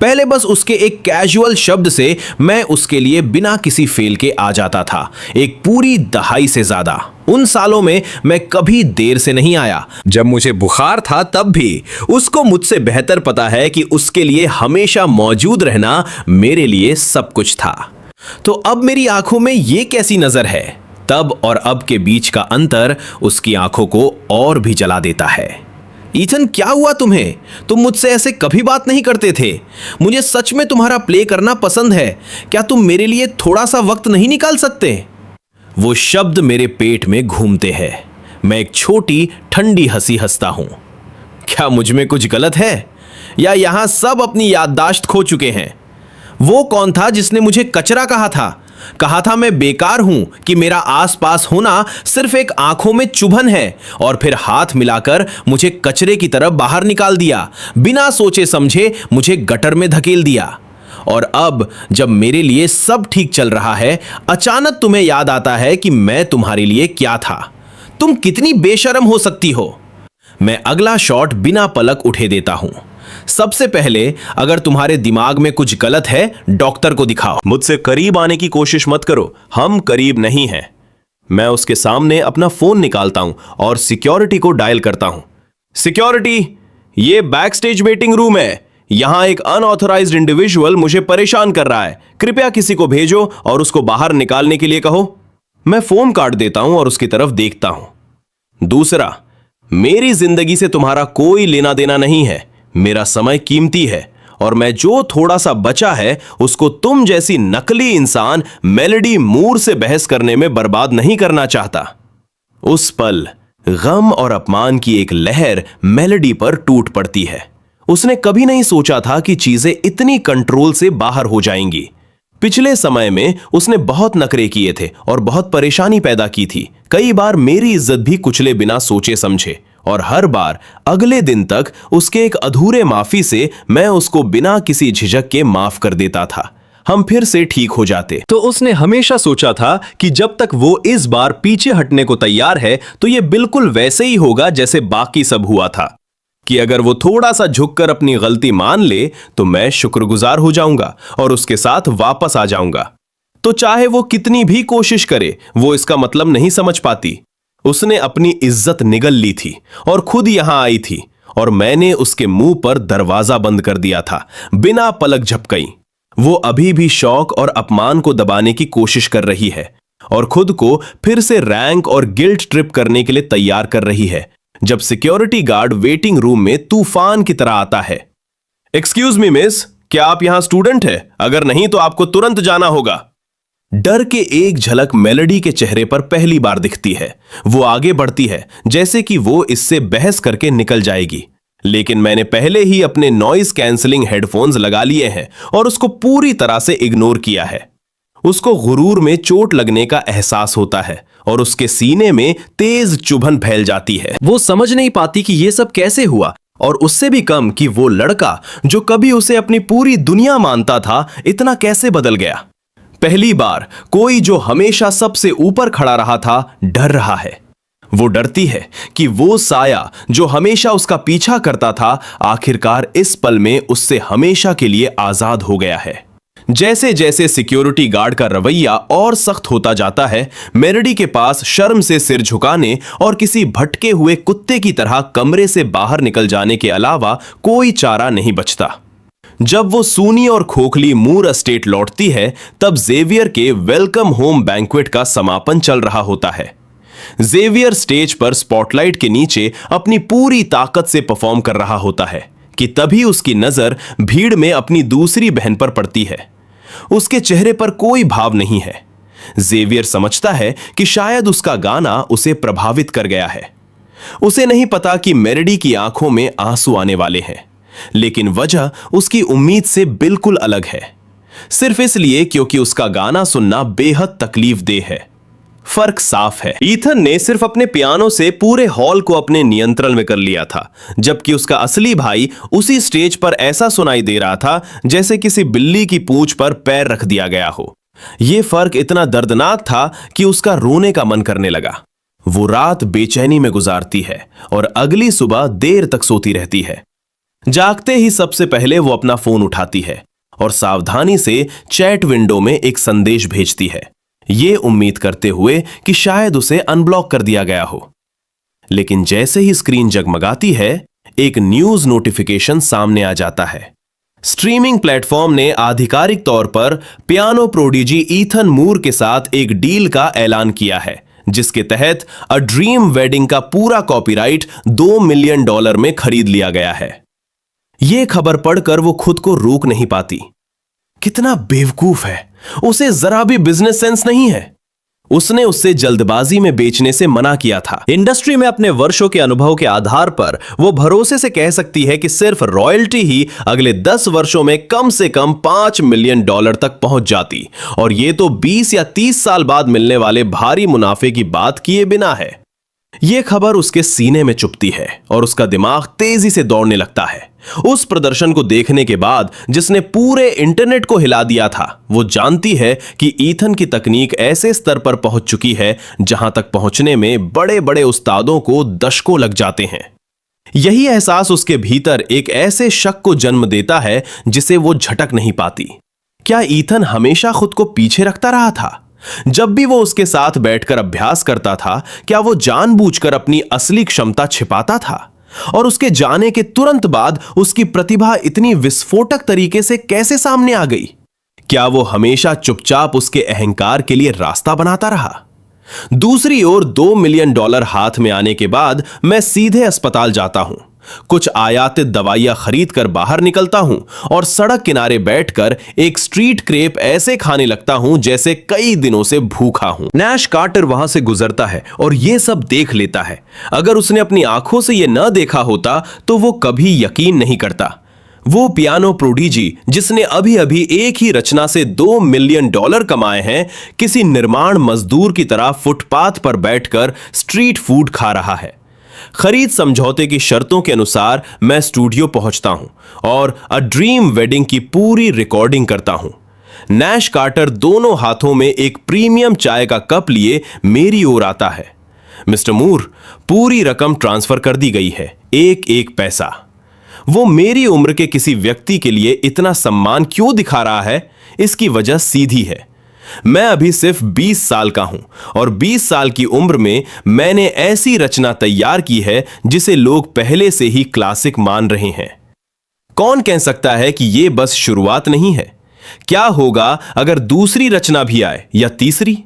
पहले बस उसके एक कैजुअल शब्द से मैं उसके लिए बिना किसी फेल के आ जाता था। एक पूरी दहाई से ज्यादा। उन सालों में मैं कभी देर से नहीं आया। जब मुझे बुखार था तब भी। उसको मुझसे बेहतर पता है कि उसके लिए हमेशा मौजूद रहना मेरे लिए सब कुछ था। तो अब मेरी आंखों में ये कैसी नजर है? तब और अब के बीच का अंतर उसकी आंखों को और भी जला देता है। ईथन, क्या हुआ तुम्हें? तुम मुझसे ऐसे कभी बात नहीं करते थे। मुझे सच में तुम्हारा प्ले करना पसंद है। क्या तुम मेरे लिए थोड़ा सा वक्त नहीं निकाल सकते? वो शब्द मेरे पेट में घूमते हैं। मैं एक छोटी ठंडी हंसी हंसता हूं। क्या मुझ में कुछ गलत है या यहां सब अपनी याददाश्त खो चुके हैं? वो कौन था जिसने मुझे कचरा कहा था? कहा था मैं बेकार हूं, कि मेरा आसपास होना सिर्फ एक आंखों में चुभन है, और फिर हाथ मिलाकर मुझे कचरे की तरफ बाहर निकाल दिया, बिना सोचे समझे मुझे गटर में धकेल दिया। और अब जब मेरे लिए सब ठीक चल रहा है, अचानक तुम्हें याद आता है कि मैं तुम्हारे लिए क्या था। तुम कितनी बेशर्म हो सकती हो। मैं अगला शॉट बिना पलक उठे देता हूं। सबसे पहले अगर तुम्हारे दिमाग में कुछ गलत है, डॉक्टर को दिखाओ। मुझसे करीब आने की कोशिश मत करो, हम करीब नहीं हैं। मैं उसके सामने अपना फोन निकालता हूं और सिक्योरिटी को डायल करता हूं। सिक्योरिटी, ये बैक स्टेज वेटिंग रूम है। यहां एक अनऑथराइज्ड इंडिविजुअल मुझे परेशान कर रहा है। कृपया किसी को भेजो और उसको बाहर निकालने के लिए कहो। मैं फोन काट देता हूं और उसकी तरफ देखता हूं। दूसरा, मेरी जिंदगी से तुम्हारा कोई लेना देना नहीं है। मेरा समय कीमती है और मैं जो थोड़ा सा बचा है उसको तुम जैसी नकली इंसान मेलोडी मूर से बहस करने में बर्बाद नहीं करना चाहता। उस पल गम और अपमान की एक लहर मेलोडी पर टूट पड़ती है। उसने कभी नहीं सोचा था कि चीजें इतनी कंट्रोल से बाहर हो जाएंगी। पिछले समय में उसने बहुत नखरे किए थे और बहुत परेशानी पैदा की थी। कई बार मेरी इज्जत भी कुचले बिना सोचे समझे, और हर बार अगले दिन तक उसके एक अधूरे माफी से मैं उसको बिना किसी झिझक के माफ कर देता था। हम फिर से ठीक हो जाते। तो उसने हमेशा सोचा था कि जब तक वो इस बार पीछे हटने को तैयार है तो ये बिल्कुल वैसे ही होगा जैसे बाकी सब हुआ था, कि अगर वो थोड़ा सा झुककर अपनी गलती मान ले तो मैं शुक्रगुजार हो जाऊंगा और उसके साथ वापस आ जाऊंगा। तो चाहे वो कितनी भी कोशिश करे, वो इसका मतलब नहीं समझ पाती। उसने अपनी इज्जत निगल ली थी और खुद यहां आई थी, और मैंने उसके मुंह पर दरवाजा बंद कर दिया था बिना पलक झपकाई। वो अभी भी शौक और अपमान को दबाने की कोशिश कर रही है और खुद को फिर से रैंक और गिल्ट ट्रिप करने के लिए तैयार कर रही है, जब सिक्योरिटी गार्ड वेटिंग रूम में तूफान की तरह आता है। एक्सक्यूज मी मिस, क्या आप यहां स्टूडेंट है? अगर नहीं तो आपको तुरंत जाना होगा। डर के एक झलक मेलोडी के चेहरे पर पहली बार दिखती है। वो आगे बढ़ती है जैसे कि वो इससे बहस करके निकल जाएगी, लेकिन मैंने पहले ही अपने नॉइज कैंसलिंग हेडफोन्स लगा लिए हैं और उसको पूरी तरह से इग्नोर किया है। उसको गुरूर में चोट लगने का एहसास होता है और उसके सीने में तेज चुभन फैल जाती है। वो समझ नहीं पाती कि ये सब कैसे हुआ, और उससे भी कम कि वो लड़का जो कभी उसे अपनी पूरी दुनिया मानता था, इतना कैसे बदल गया। पहली बार कोई जो हमेशा सबसे ऊपर खड़ा रहा था डर रहा है। वो डरती है कि वो साया जो हमेशा उसका पीछा करता था, आखिरकार इस पल में उससे हमेशा के लिए आजाद हो गया है। जैसे जैसे सिक्योरिटी गार्ड का रवैया और सख्त होता जाता है, मेलोडी के पास शर्म से सिर झुकाने और किसी भटके हुए कुत्ते की तरह कमरे से बाहर निकल जाने के अलावा कोई चारा नहीं बचता। जब वो सूनी और खोखली मूर एस्टेट लौटती है, तब जेवियर के वेलकम होम बैंक्वेट का समापन चल रहा होता है। जेवियर स्टेज पर स्पॉटलाइट के नीचे अपनी पूरी ताकत से परफॉर्म कर रहा होता है कि तभी उसकी नजर भीड़ में अपनी दूसरी बहन पर पड़ती है। उसके चेहरे पर कोई भाव नहीं है। जेवियर समझता है कि शायद उसका गाना उसे प्रभावित कर गया है। उसे नहीं पता कि मेलोडी की आंखों में आंसू आने वाले हैं, लेकिन वजह उसकी उम्मीद से बिल्कुल अलग है। सिर्फ इसलिए क्योंकि उसका गाना सुनना बेहद तकलीफदेह है। फर्क साफ है। ईथन ने सिर्फ अपने पियानो से पूरे हॉल को अपने नियंत्रण में कर लिया था, जबकि उसका असली भाई उसी स्टेज पर ऐसा सुनाई दे रहा था जैसे किसी बिल्ली की पूंछ पर पैर रख दिया गया हो। यह फर्क इतना दर्दनाक था कि उसका रोने का मन करने लगा। वो रात बेचैनी में गुजारती है और अगली सुबह देर तक सोती रहती है। जागते ही सबसे पहले वो अपना फोन उठाती है और सावधानी से चैट विंडो में एक संदेश भेजती है, ये उम्मीद करते हुए कि शायद उसे अनब्लॉक कर दिया गया हो। लेकिन जैसे ही स्क्रीन जगमगाती है, एक न्यूज नोटिफिकेशन सामने आ जाता है। स्ट्रीमिंग प्लेटफॉर्म ने आधिकारिक तौर पर पियानो प्रोडिजी ईथन मूर के साथ एक डील का ऐलान किया है, जिसके तहत अ ड्रीम वेडिंग का पूरा कॉपीराइट $2 मिलियन में खरीद लिया गया है। यह खबर पढ़कर वो खुद को रोक नहीं पाती। कितना बेवकूफ है, उसे जरा भी बिजनेस सेंस नहीं है। उसने उससे जल्दबाजी में बेचने से मना किया था। इंडस्ट्री में अपने वर्षों के अनुभव के आधार पर वो भरोसे से कह सकती है कि सिर्फ रॉयल्टी ही अगले 10 वर्षों में कम से कम $5 मिलियन तक पहुंच जाती, और ये तो 20 या 30 साल बाद मिलने वाले भारी मुनाफे की बात किए बिना है। यह खबर उसके सीने में चुभती है और उसका दिमाग तेजी से दौड़ने लगता है। उस प्रदर्शन को देखने के बाद जिसने पूरे इंटरनेट को हिला दिया था, वो जानती है कि ईथन की तकनीक ऐसे स्तर पर पहुंच चुकी है जहां तक पहुंचने में बड़े बड़े उस्तादों को दशकों लग जाते हैं। यही एहसास उसके भीतर एक ऐसे शक को जन्म देता है जिसे वो झटक नहीं पाती। क्या ईथन हमेशा खुद को पीछे रखता रहा था? जब भी वो उसके साथ बैठकर अभ्यास करता था, क्या वो जानबूझकर अपनी असली क्षमता छिपाता था? और उसके जाने के तुरंत बाद उसकी प्रतिभा इतनी विस्फोटक तरीके से कैसे सामने आ गई? क्या वो हमेशा चुपचाप उसके अहंकार के लिए रास्ता बनाता रहा? दूसरी ओर $2 मिलियन हाथ में आने के बाद मैं सीधे अस्पताल जाता हूं, कुछ आयातित दवाइयां खरीद कर बाहर निकलता हूं और सड़क किनारे बैठकर एक स्ट्रीट क्रेप ऐसे खाने लगता हूं जैसे कई दिनों से भूखा हूं। नैश कार्टर वहां से गुजरता है और यह सब देख लेता है। अगर उसने अपनी आंखों से यह न देखा होता तो वो कभी यकीन नहीं करता। वो पियानो प्रोडिजी जिसने अभी अभी एक ही रचना से $2 मिलियन कमाए हैं, किसी निर्माण मजदूर की तरह फुटपाथ पर बैठकर स्ट्रीट फूड खा रहा है। खरीद समझौते की शर्तों के अनुसार मैं स्टूडियो पहुंचता हूं और अ ड्रीम वेडिंग की पूरी रिकॉर्डिंग करता हूं। नैश कार्टर दोनों हाथों में एक प्रीमियम चाय का कप लिए मेरी ओर आता है। मिस्टर मूर, पूरी रकम ट्रांसफर कर दी गई है, एक एक पैसा। वो मेरी उम्र के किसी व्यक्ति के लिए इतना सम्मान क्यों दिखा रहा है? इसकी वजह सीधी है। मैं अभी सिर्फ 20 साल का हूं और 20 साल की उम्र में मैंने ऐसी रचना तैयार की है जिसे लोग पहले से ही क्लासिक मान रहे हैं। कौन कह सकता है कि यह बस शुरुआत नहीं है? क्या होगा अगर दूसरी रचना भी आए या तीसरी?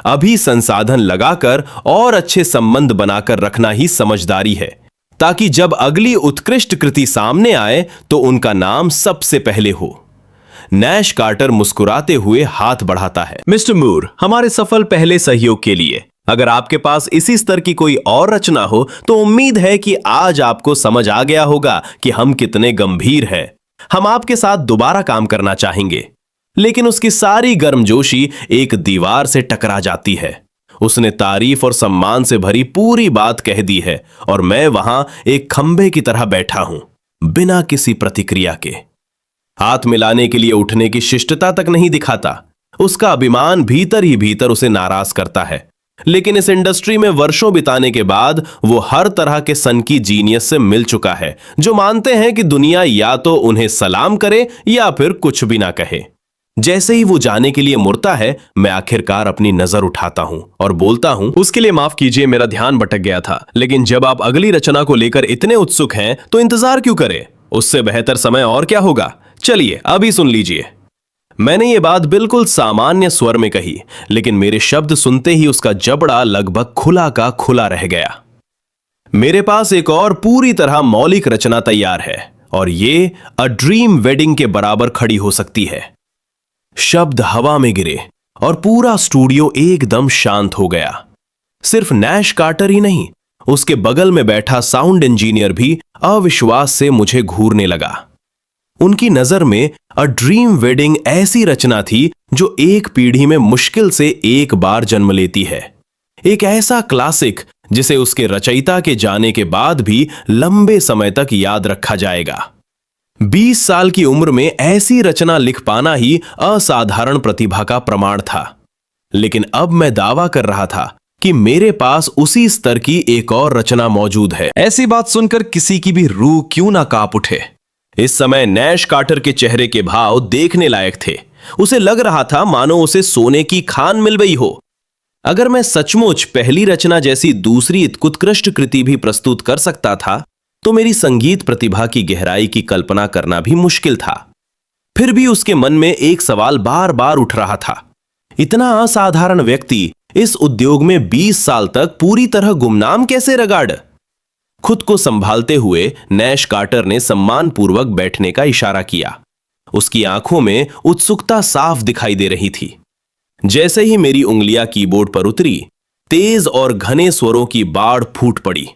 अभी संसाधन लगाकर और अच्छे संबंध बनाकर रखना ही समझदारी है, ताकि जब अगली उत्कृष्ट कृति सामने आए तो उनका नाम सबसे पहले हो। नैश कार्टर मुस्कुराते हुए हाथ बढ़ाता है। मिस्टर मूर, हमारे सफल पहले सहयोग के लिए अगर आपके पास इसी स्तर की कोई और रचना हो तो उम्मीद है कि आज आपको समझ आ गया होगा कि हम कितने गंभीर हैं। हम आपके साथ दोबारा काम करना चाहेंगे। लेकिन उसकी सारी गर्मजोशी एक दीवार से टकरा जाती है। उसने तारीफ और सम्मान से भरी पूरी बात कह दी है और मैं वहां एक खंभे की तरह बैठा हूं, बिना किसी प्रतिक्रिया के। हाथ मिलाने के लिए उठने की शिष्टता तक नहीं दिखाता। उसका अभिमान भीतर ही भीतर उसे नाराज करता है। लेकिन इस इंडस्ट्री में वर्षों बिताने के बाद वो हर तरह के सनकी जीनियस से मिल चुका है, जो मानते हैं कि दुनिया या तो उन्हें सलाम करे या फिर कुछ भी ना कहे। जैसे ही वो जाने के लिए मुड़ता है, मैं आखिरकार अपनी नजर उठाता हूं और बोलता हूं, उसके लिए माफ कीजिए, मेरा ध्यान भटक गया था। लेकिन जब आप अगली रचना को लेकर इतने उत्सुक हैं तो इंतजार क्यों करें? उससे बेहतर समय और क्या होगा? चलिए अभी सुन लीजिए। मैंने ये बात बिल्कुल सामान्य स्वर में कही, लेकिन मेरे शब्द सुनते ही उसका जबड़ा लगभग खुला का खुला रह गया। मेरे पास एक और पूरी तरह मौलिक रचना तैयार है और ये अ ड्रीम वेडिंग के बराबर खड़ी हो सकती है। शब्द हवा में गिरे और पूरा स्टूडियो एकदम शांत हो गया। सिर्फ नैश कार्टर ही नहीं, उसके बगल में बैठा साउंड इंजीनियर भी अविश्वास से मुझे घूरने लगा। उनकी नजर में अ ड्रीम वेडिंग ऐसी रचना थी जो एक पीढ़ी में मुश्किल से एक बार जन्म लेती है। एक ऐसा क्लासिक जिसे उसके रचयिता के जाने के बाद भी लंबे समय तक याद रखा जाएगा। 20 साल की उम्र में ऐसी रचना लिख पाना ही असाधारण प्रतिभा का प्रमाण था। लेकिन अब मैं दावा कर रहा था कि मेरे पास उसी स्तर की एक और रचना मौजूद है। ऐसी बात सुनकर किसी की भी रूह क्यों ना कांप उठे। इस समय नैश कार्टर के चेहरे के भाव देखने लायक थे। उसे लग रहा था मानो उसे सोने की खान मिल गई हो। अगर मैं सचमुच पहली रचना जैसी दूसरी उत्कृष्ट कृति भी प्रस्तुत कर सकता था तो मेरी संगीत प्रतिभा की गहराई की कल्पना करना भी मुश्किल था। फिर भी उसके मन में एक सवाल बार बार उठ रहा था, इतना असाधारण व्यक्ति इस उद्योग में 20 साल तक पूरी तरह गुमनाम कैसे रगाड़? खुद को संभालते हुए नैश कार्टर ने सम्मानपूर्वक बैठने का इशारा किया। उसकी आंखों में उत्सुकता साफ दिखाई दे रही थी। जैसे ही मेरी उंगलियां कीबोर्ड पर उतरी, तेज और घने स्वरों की बाढ़ फूट पड़ी।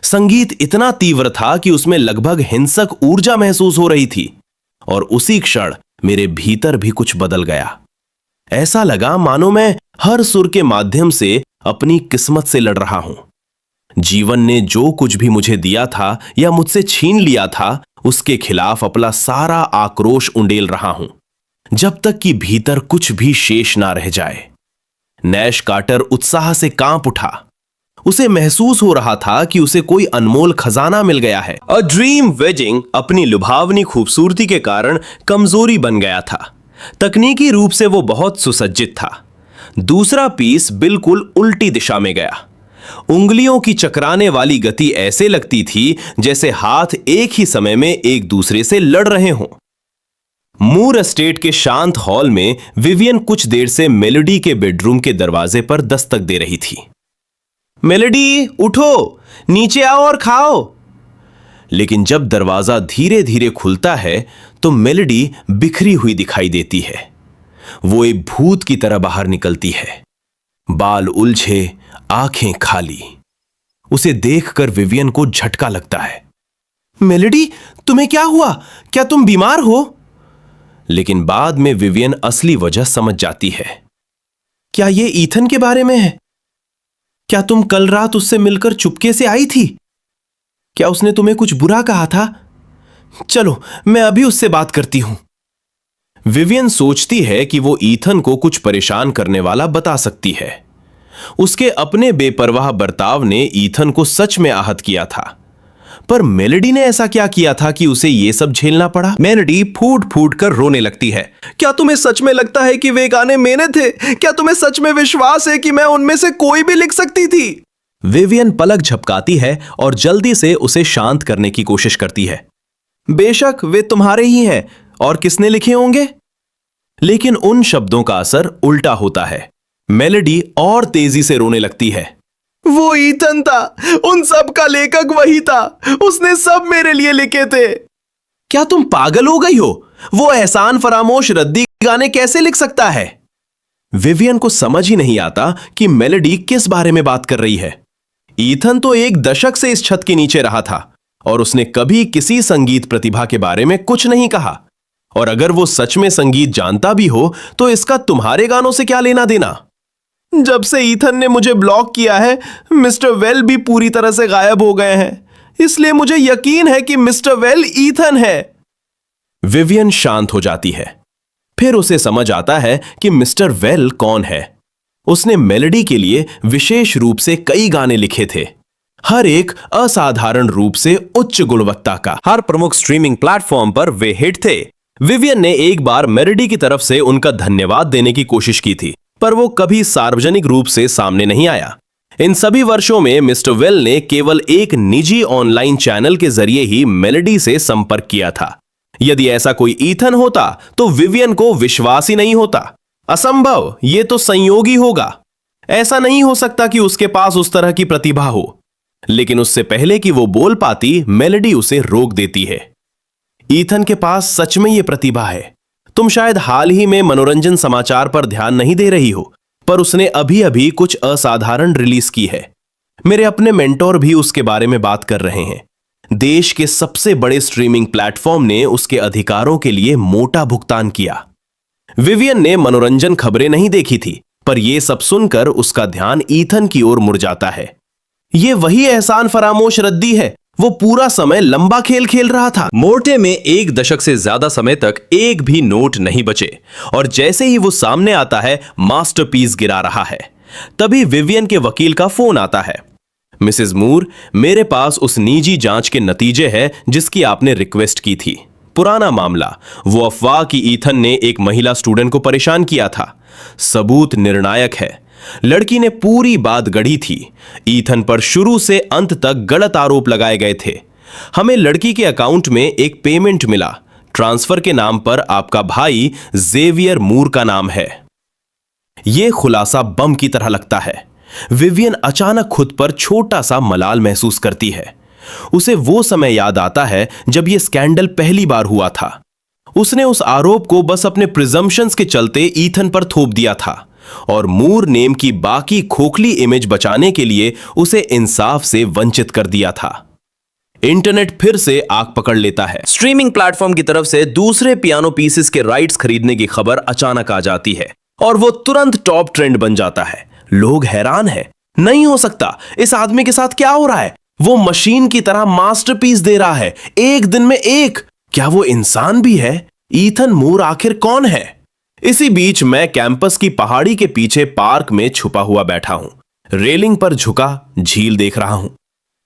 संगीत इतना तीव्र था कि उसमें लगभग हिंसक ऊर्जा महसूस हो रही थी, और उसी क्षण मेरे भीतर भी कुछ बदल गया। ऐसा लगा मानो मैं हर सुर के माध्यम से अपनी किस्मत से लड़ रहा हूं। जीवन ने जो कुछ भी मुझे दिया था या मुझसे छीन लिया था, उसके खिलाफ अपना सारा आक्रोश उंडेल रहा हूं, जब तक कि भीतर कुछ भी शेष ना रह जाए। नैश कार्टर उत्साह से कांप उठा। उसे महसूस हो रहा था कि उसे कोई अनमोल खजाना मिल गया है। अ ड्रीम वेडिंग अपनी लुभावनी खूबसूरती के कारण कमजोरी बन गया था। तकनीकी रूप से वो बहुत सुसज्जित था। दूसरा पीस बिल्कुल उल्टी दिशा में गया। उंगलियों की चकराने वाली गति ऐसे लगती थी जैसे हाथ एक ही समय में एक दूसरे से लड़ रहे हों। मूर एस्टेट के शांत हॉल में विवियन कुछ देर से मेलोडी के बेडरूम के दरवाजे पर दस्तक दे रही थी। मेलोडी, उठो, नीचे आओ और खाओ। लेकिन जब दरवाजा धीरे धीरे खुलता है तो मेलोडी बिखरी हुई दिखाई देती है। वो एक भूत की तरह बाहर निकलती है, बाल उलझे, आंखें खाली। उसे देखकर विवियन को झटका लगता है। मेलोडी, तुम्हें क्या हुआ? क्या तुम बीमार हो? लेकिन बाद में विवियन असली वजह समझ जाती है। क्या यह ईथन के बारे में है? क्या तुम कल रात उससे मिलकर चुपके से आई थी? क्या उसने तुम्हें कुछ बुरा कहा था? चलो, मैं अभी उससे बात करती हूं। विवियन सोचती है कि वो ईथन को कुछ परेशान करने वाला बता सकती है। उसके अपने बेपरवाह बर्ताव ने ईथन को सच में आहत किया था, पर मेलोडी ने ऐसा क्या किया था कि उसे यह सब झेलना पड़ा? मेलोडी फूट फूट कर रोने लगती है। क्या तुम्हें सच में लगता है कि वे गाने मैंने थे? क्या तुम्हें सच में विश्वास है कि मैं उनमें से कोई भी लिख सकती थी? विवियन पलक झपकाती है और जल्दी से उसे शांत करने की कोशिश करती है। बेशक वे तुम्हारे ही हैं, और किसने लिखे होंगे? लेकिन उन शब्दों का असर उल्टा होता है। मेलोडी और तेजी से रोने लगती है। वो ईथन था, उन सब का लेखक वही था। उसने सब मेरे लिए लिखे थे। क्या तुम पागल हो गई हो? वो एहसान फरामोश रद्दी गाने कैसे लिख सकता है? विवियन को समझ ही नहीं आता कि मेलोडी किस बारे में बात कर रही है। ईथन तो एक दशक से इस छत के नीचे रहा था और उसने कभी किसी संगीत प्रतिभा के बारे में कुछ नहीं कहा। और अगर वो सच में संगीत जानता भी हो तो इसका तुम्हारे गानों से क्या लेना देना? जब से ईथन ने मुझे ब्लॉक किया है, मिस्टर वेल भी पूरी तरह से गायब हो गए हैं। इसलिए मुझे यकीन है कि मिस्टर वेल ईथन है। विवियन शांत हो जाती है। फिर उसे समझ आता है कि मिस्टर वेल कौन है। उसने मेलोडी के लिए विशेष रूप से कई गाने लिखे थे, हर एक असाधारण रूप से उच्च गुणवत्ता का। हर प्रमुख स्ट्रीमिंग प्लेटफॉर्म पर वे हिट थे। विवियन ने एक बार मेलोडी की तरफ से उनका धन्यवाद देने की कोशिश की थी, पर वो कभी सार्वजनिक रूप से सामने नहीं आया। इन सभी वर्षों में मिस्टर वेल ने केवल एक निजी ऑनलाइन चैनल के जरिए ही मेलोडी से संपर्क किया था। यदि ऐसा कोई ईथन होता तो विवियन को विश्वास ही नहीं होता। असंभव, ये तो संयोगी होगा। ऐसा नहीं हो सकता कि उसके पास उस तरह की प्रतिभा हो। लेकिन उससे पहले कि वो बोल पाती, मेलोडी उसे रोक देती है। ईथन के पास सच में ये प्रतिभा है। तुम शायद हाल ही में मनोरंजन समाचार पर ध्यान नहीं दे रही हो, पर उसने अभी अभी कुछ असाधारण रिलीज की है। मेरे अपने मेंटोर भी उसके बारे में बात कर रहे हैं। देश के सबसे बड़े स्ट्रीमिंग प्लेटफॉर्म ने उसके अधिकारों के लिए मोटा भुगतान किया। विवियन ने मनोरंजन खबरें नहीं देखी थी, पर यह सब सुनकर उसका ध्यान ईथन की ओर मुड़ जाता है। यह वही एहसान फरामोश रद्दी है। वो पूरा समय लंबा खेल खेल रहा था। मोर्टे में एक दशक से ज्यादा समय तक एक भी नोट नहीं बचे, और जैसे ही वो सामने आता है, मास्टरपीस गिरा रहा है। तभी विवियन के वकील का फोन आता है। मिसेस मूर, मेरे पास उस निजी जांच के नतीजे हैं जिसकी आपने रिक्वेस्ट की थी। पुराना मामला, वो अफवाह कि ईथन ने एक महिला स्टूडेंट को परेशान किया था। सबूत निर्णायक है। लड़की ने पूरी बात गढ़ी थी। ईथन पर शुरू से अंत तक गलत आरोप लगाए गए थे। हमें लड़की के अकाउंट में एक पेमेंट मिला। ट्रांसफर के नाम पर आपका भाई जेवियर मूर का नाम है। यह खुलासा बम की तरह लगता है। विवियन अचानक खुद पर छोटा सा मलाल महसूस करती है। उसे वो समय याद आता है जब यह स्कैंडल पहली बार हुआ था। उसने उस आरोप को बस अपने प्रिजम्पशंस के चलते ईथन पर थोप दिया था, और मूर नेम की बाकी खोखली इमेज बचाने के लिए उसे इंसाफ से वंचित कर दिया था। इंटरनेट फिर से आग पकड़ लेता है। स्ट्रीमिंग प्लेटफॉर्म की तरफ से दूसरे पियानो पीसेस के राइट्स खरीदने की खबर अचानक आ जाती है और वो तुरंत टॉप ट्रेंड बन जाता है। लोग हैरान हैं, नहीं हो सकता, इस आदमी के साथ क्या हो रहा है? वो मशीन की तरह मास्टरपीस दे रहा है, एक दिन में एक। क्या वो इंसान भी है? ईथन मूर आखिर कौन है? इसी बीच मैं कैंपस की पहाड़ी के पीछे पार्क में छुपा हुआ बैठा हूं, रेलिंग पर झुका झील देख रहा हूं।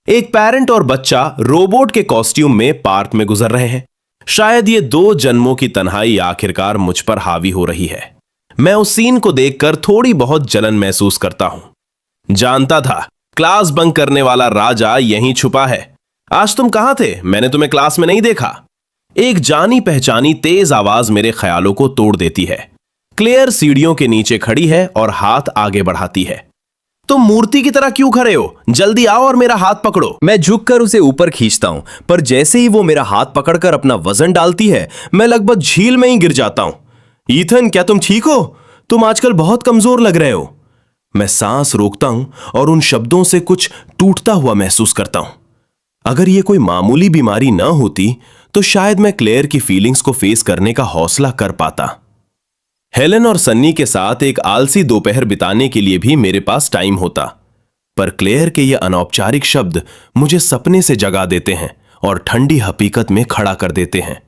एक पेरेंट और बच्चा रोबोट के कॉस्ट्यूम में पार्क में गुजर रहे हैं। शायद ये 2 जन्मों की तन्हाई आखिरकार मुझ पर हावी हो रही है। मैं उस सीन को देखकर थोड़ी बहुत जलन महसूस करता हूं। जानता था क्लास बंक करने वाला राजा यहीं छुपा है। आज तुम कहां थे? मैंने तुम्हें क्लास में नहीं देखा। एक जानी पहचानी तेज आवाज मेरे ख्यालों को तोड़ देती है। क्लेयर सीढ़ियों के नीचे खड़ी है और हाथ आगे बढ़ाती है। तुम मूर्ति की तरह क्यों खड़े हो? जल्दी आओ और मेरा हाथ पकड़ो। मैं झुककर उसे ऊपर खींचता हूं, पर जैसे ही वो मेरा हाथ पकड़कर अपना वजन डालती है, मैं लगभग झील में ही गिर जाता हूं। ईथन, क्या तुम ठीक हो? तुम आजकल बहुत कमजोर लग रहे हो। मैं सांस रोकता हूं और उन शब्दों से कुछ टूटता हुआ महसूस करता हूं। अगर यह कोई मामूली बीमारी ना होती तो शायद मैं क्लेयर की फीलिंग्स को फेस करने का हौसला कर पाता। हेलन और सन्नी के साथ एक आलसी दोपहर बिताने के लिए भी मेरे पास टाइम होता, पर क्लेयर के ये अनौपचारिक शब्द मुझे सपने से जगा देते हैं और ठंडी हकीकत में खड़ा कर देते हैं।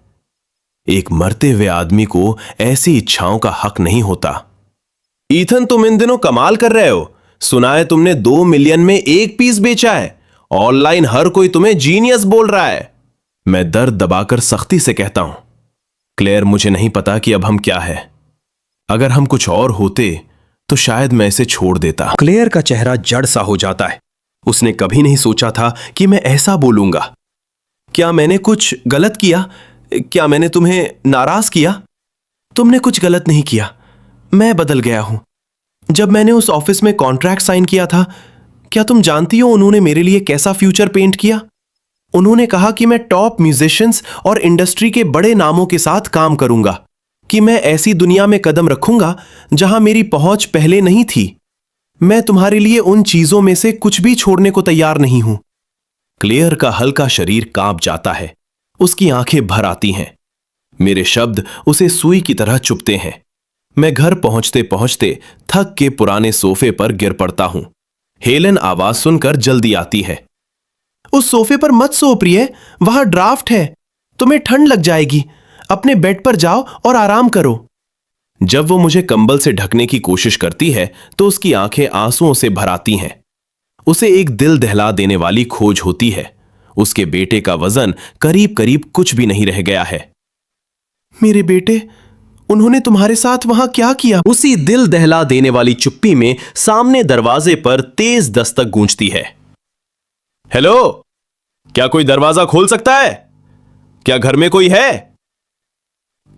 एक मरते हुए आदमी को ऐसी इच्छाओं का हक नहीं होता। ईथन, तुम इन दिनों कमाल कर रहे हो। सुना है तुमने 2 मिलियन में 1 पीस बेचा है। ऑनलाइन हर कोई तुम्हें जीनियस बोल रहा है। मैं दर्द दबाकर सख्ती से कहता हूं, क्लेयर, मुझे नहीं पता कि अब हम क्या है। अगर हम कुछ और होते तो शायद मैं इसे छोड़ देता। क्लेयर का चेहरा जड़ सा हो जाता है। उसने कभी नहीं सोचा था कि मैं ऐसा बोलूंगा। क्या मैंने कुछ गलत किया? क्या मैंने तुम्हें नाराज किया? तुमने कुछ गलत नहीं किया। मैं बदल गया हूं। जब मैंने उस ऑफिस में कॉन्ट्रैक्ट साइन किया था, क्या तुम जानती हो उन्होंने मेरे लिए कैसा फ्यूचर पेंट किया? उन्होंने कहा कि मैं टॉप म्यूजिशियंस और इंडस्ट्री के बड़े नामों के साथ काम करूंगा, कि मैं ऐसी दुनिया में कदम रखूंगा जहां मेरी पहुंच पहले नहीं थी। मैं तुम्हारे लिए उन चीजों में से कुछ भी छोड़ने को तैयार नहीं हूं। क्लेयर का हल्का शरीर कांप जाता है, उसकी आंखें भर आती हैं। मेरे शब्द उसे सुई की तरह चुभते हैं। मैं घर पहुंचते पहुंचते थक के पुराने सोफे पर गिर पड़ता हूं। हेलन आवाज सुनकर जल्दी आती है। उस सोफे पर मत सो प्रिय, वहां ड्राफ्ट है, तुम्हें ठंड लग जाएगी। अपने बेड पर जाओ और आराम करो। जब वो मुझे कंबल से ढकने की कोशिश करती है तो उसकी आंखें आंसुओं से भर आती हैं। उसे एक दिल दहला देने वाली खोज होती है। उसके बेटे का वजन करीब करीब कुछ भी नहीं रह गया है। मेरे बेटे, उन्होंने तुम्हारे साथ वहां क्या किया? उसी दिल दहला देने वाली चुप्पी में सामने दरवाजे पर तेज दस्तक गूंजती है। हेलो, क्या कोई दरवाजा खोल सकता है? क्या घर में कोई है?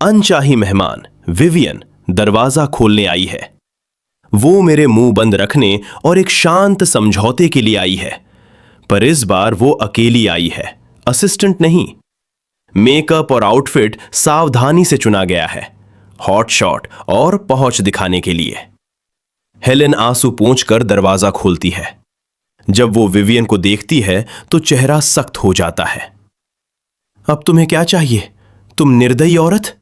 अनचाही मेहमान विवियन दरवाजा खोलने आई है। वो मेरे मुंह बंद रखने और एक शांत समझौते के लिए आई है, पर इस बार वो अकेली आई है, असिस्टेंट नहीं। मेकअप और आउटफिट सावधानी से चुना गया है, हॉट शॉट और पहुंच दिखाने के लिए। हेलेन आंसू पोंछकर दरवाजा खोलती है। जब वो विवियन को देखती है तो चेहरा सख्त हो जाता है। अब तुम्हें क्या चाहिए, तुम निर्दयी औरत?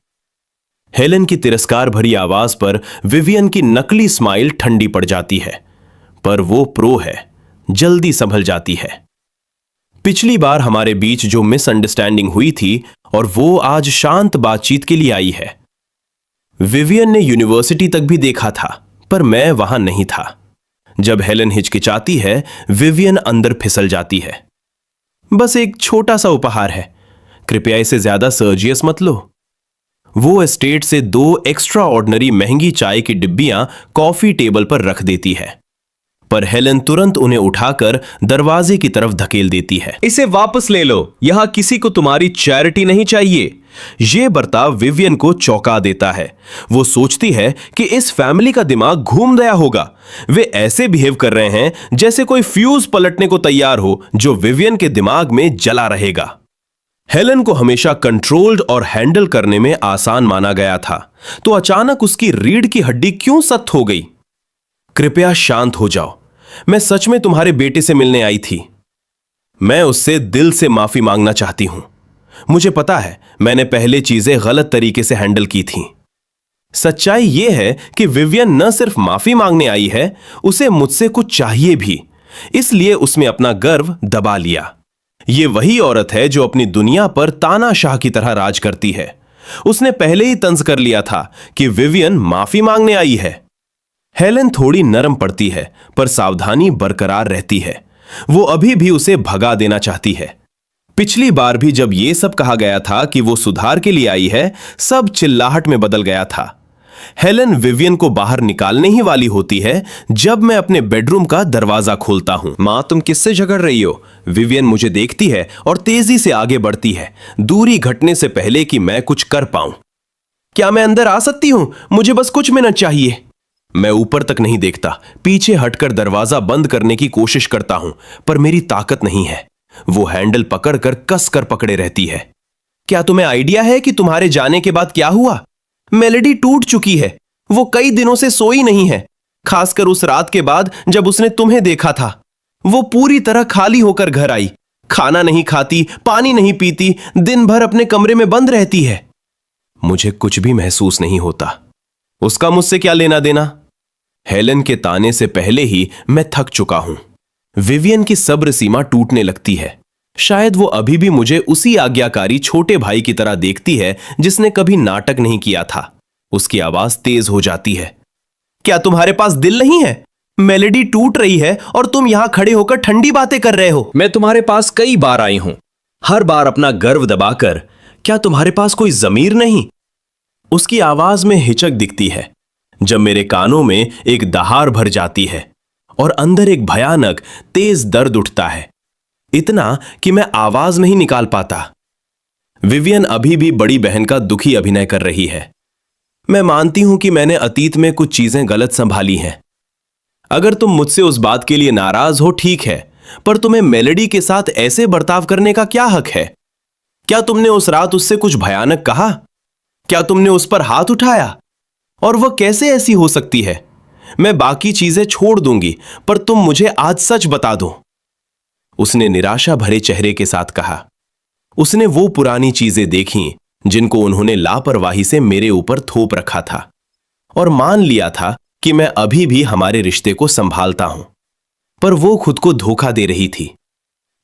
हेलेन की तिरस्कार भरी आवाज पर विवियन की नकली स्माइल ठंडी पड़ जाती है, पर वो प्रो है, जल्दी संभल जाती है। पिछली बार हमारे बीच जो मिसअंडरस्टैंडिंग हुई थी और वो आज शांत बातचीत के लिए आई है। विवियन ने यूनिवर्सिटी तक भी देखा था, पर मैं वहां नहीं था। जब हेलेन हिचकिचाती है, विवियन अंदर फिसल जाती है। बस एक छोटा सा उपहार है, कृपया इसे ज्यादा सर्जियस मत लो। वो एस्टेट से 2 एक्स्ट्रा ऑर्डिनरी महंगी चाय की डिब्बियां कॉफी टेबल पर रख देती है, पर हेलेन तुरंत उन्हें उठाकर दरवाजे की तरफ धकेल देती है। इसे वापस ले लो, यहां किसी को तुम्हारी चैरिटी नहीं चाहिए। यह बर्ताव विवियन को चौंका देता है। वो सोचती है कि इस फैमिली का दिमाग घूम गया होगा। वे ऐसे बिहेव कर रहे हैं जैसे कोई फ्यूज पलटने को तैयार हो जो विवियन के दिमाग में जला रहेगा। हेलेन को हमेशा कंट्रोल्ड और हैंडल करने में आसान माना गया था, तो अचानक उसकी रीढ़ की हड्डी क्यों सख्त हो गई? कृपया शांत हो जाओ। मैं सच में तुम्हारे बेटे से मिलने आई थी। मैं उससे दिल से माफी मांगना चाहती हूं। मुझे पता है मैंने पहले चीजें गलत तरीके से हैंडल की थी। सच्चाई यह है कि विवियन न सिर्फ माफी मांगने आई है, उसे मुझसे कुछ चाहिए भी, इसलिए उसने अपना गर्व दबा लिया। यह वही औरत है जो अपनी दुनिया पर तानाशाह की तरह राज करती है। उसने पहले ही तंज कर लिया था कि विवियन माफी मांगने आई है। हेलेन थोड़ी नरम पड़ती है, पर सावधानी बरकरार रहती है। वो अभी भी उसे भगा देना चाहती है। पिछली बार भी जब यह सब कहा गया था कि वो सुधार के लिए आई है, सब चिल्लाहट में बदल गया था। हेलेन विवियन को बाहर निकालने ही वाली होती है जब मैं अपने बेडरूम का दरवाजा खोलता हूं। मां, तुम किससे झगड़ रही हो? विवियन मुझे देखती है और तेजी से आगे बढ़ती है, दूरी घटने से पहले कि मैं कुछ कर पाऊं। क्या मैं अंदर आ सकती हूं? मुझे बस कुछ मिनट चाहिए। मैं ऊपर तक नहीं देखता, पीछे हटकर दरवाजा बंद करने की कोशिश करता हूं, पर मेरी ताकत नहीं है। वो हैंडल पकड़कर कसकर पकड़े रहती है। क्या तुम्हें आइडिया है कि तुम्हारे जाने के बाद क्या हुआ? मेलेडी टूट चुकी है। वो कई दिनों से सोई नहीं है, खासकर उस रात के बाद जब उसने तुम्हें देखा था। वो पूरी तरह खाली होकर घर आई, खाना नहीं खाती, पानी नहीं पीती, दिन भर अपने कमरे में बंद रहती है। मुझे कुछ भी महसूस नहीं होता। उसका मुझसे क्या लेना देना? हेलेन के ताने से पहले ही मैं थक चुका हूं। विवियन की सब्र सीमा टूटने लगती है। शायद वो अभी भी मुझे उसी आज्ञाकारी छोटे भाई की तरह देखती है जिसने कभी नाटक नहीं किया था। उसकी आवाज तेज हो जाती है। क्या तुम्हारे पास दिल नहीं है? मेलेडी टूट रही है और तुम यहां खड़े होकर ठंडी बातें कर रहे हो। मैं तुम्हारे पास कई बार आई हूं, हर बार अपना गर्व दबाकर। क्या तुम्हारे पास कोई जमीर नहीं? उसकी आवाज में हिचक दिखती है जब मेरे कानों में एक दहाड़ भर जाती है और अंदर एक भयानक तेज दर्द उठता है, इतना कि मैं आवाज नहीं निकाल पाता। विवियन अभी भी बड़ी बहन का दुखी अभिनय कर रही है। मैं मानती हूं कि मैंने अतीत में कुछ चीजें गलत संभाली हैं। अगर तुम मुझसे उस बात के लिए नाराज हो, ठीक है, पर तुम्हें मेलेडी के साथ ऐसे बर्ताव करने का क्या हक है? क्या तुमने उस रात उससे कुछ भयानक कहा? क्या तुमने उस पर हाथ उठाया? और वह कैसे ऐसी हो सकती है? मैं बाकी चीजें छोड़ दूंगी, पर तुम मुझे आज सच बता दो। उसने निराशा भरे चेहरे के साथ कहा। उसने वो पुरानी चीजें देखी जिनको उन्होंने लापरवाही से मेरे ऊपर थोप रखा था, और मान लिया था कि मैं अभी भी हमारे रिश्ते को संभालता हूं, पर वो खुद को धोखा दे रही थी।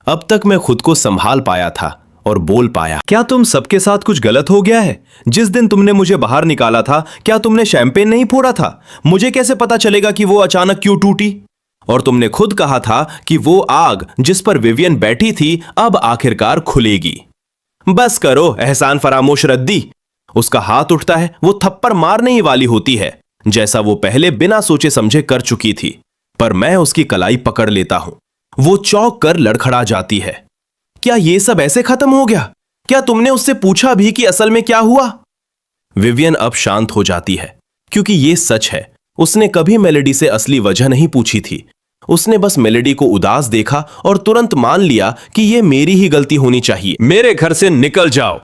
अब तक मैं खुद को संभाल पाया था और बोल पाया। क्या तुम सबके साथ कुछ गलत हो गया है? जिस दिन तुमने मुझे बाहर निकाला था, क्या तुमने शैंपेन नहीं फोड़ा था? मुझे कैसे पता चलेगा कि वो अचानक क्यों टूटी? और तुमने खुद कहा था कि वो आग जिस पर विवियन बैठी थी अब आखिरकार खुलेगी। बस करो एहसान फरामोश रद्दी। उसका हाथ उठता है, वो थप्पड़ मारने ही वाली होती है, जैसा वो पहले बिना सोचे समझे कर चुकी थी, पर मैं उसकी कलाई पकड़ लेता हूं। वो चौंक कर लड़खड़ा जाती है। क्या ये सब ऐसे खत्म हो गया? क्या तुमने उससे पूछा भी कि असल में क्या हुआ? विवियन अब शांत हो जाती है, क्योंकि ये सच है, उसने कभी मेलेडी से असली वजह नहीं पूछी थी। उसने बस मेलेडी को उदास देखा और तुरंत मान लिया कि यह मेरी ही गलती होनी चाहिए। मेरे घर से निकल जाओ।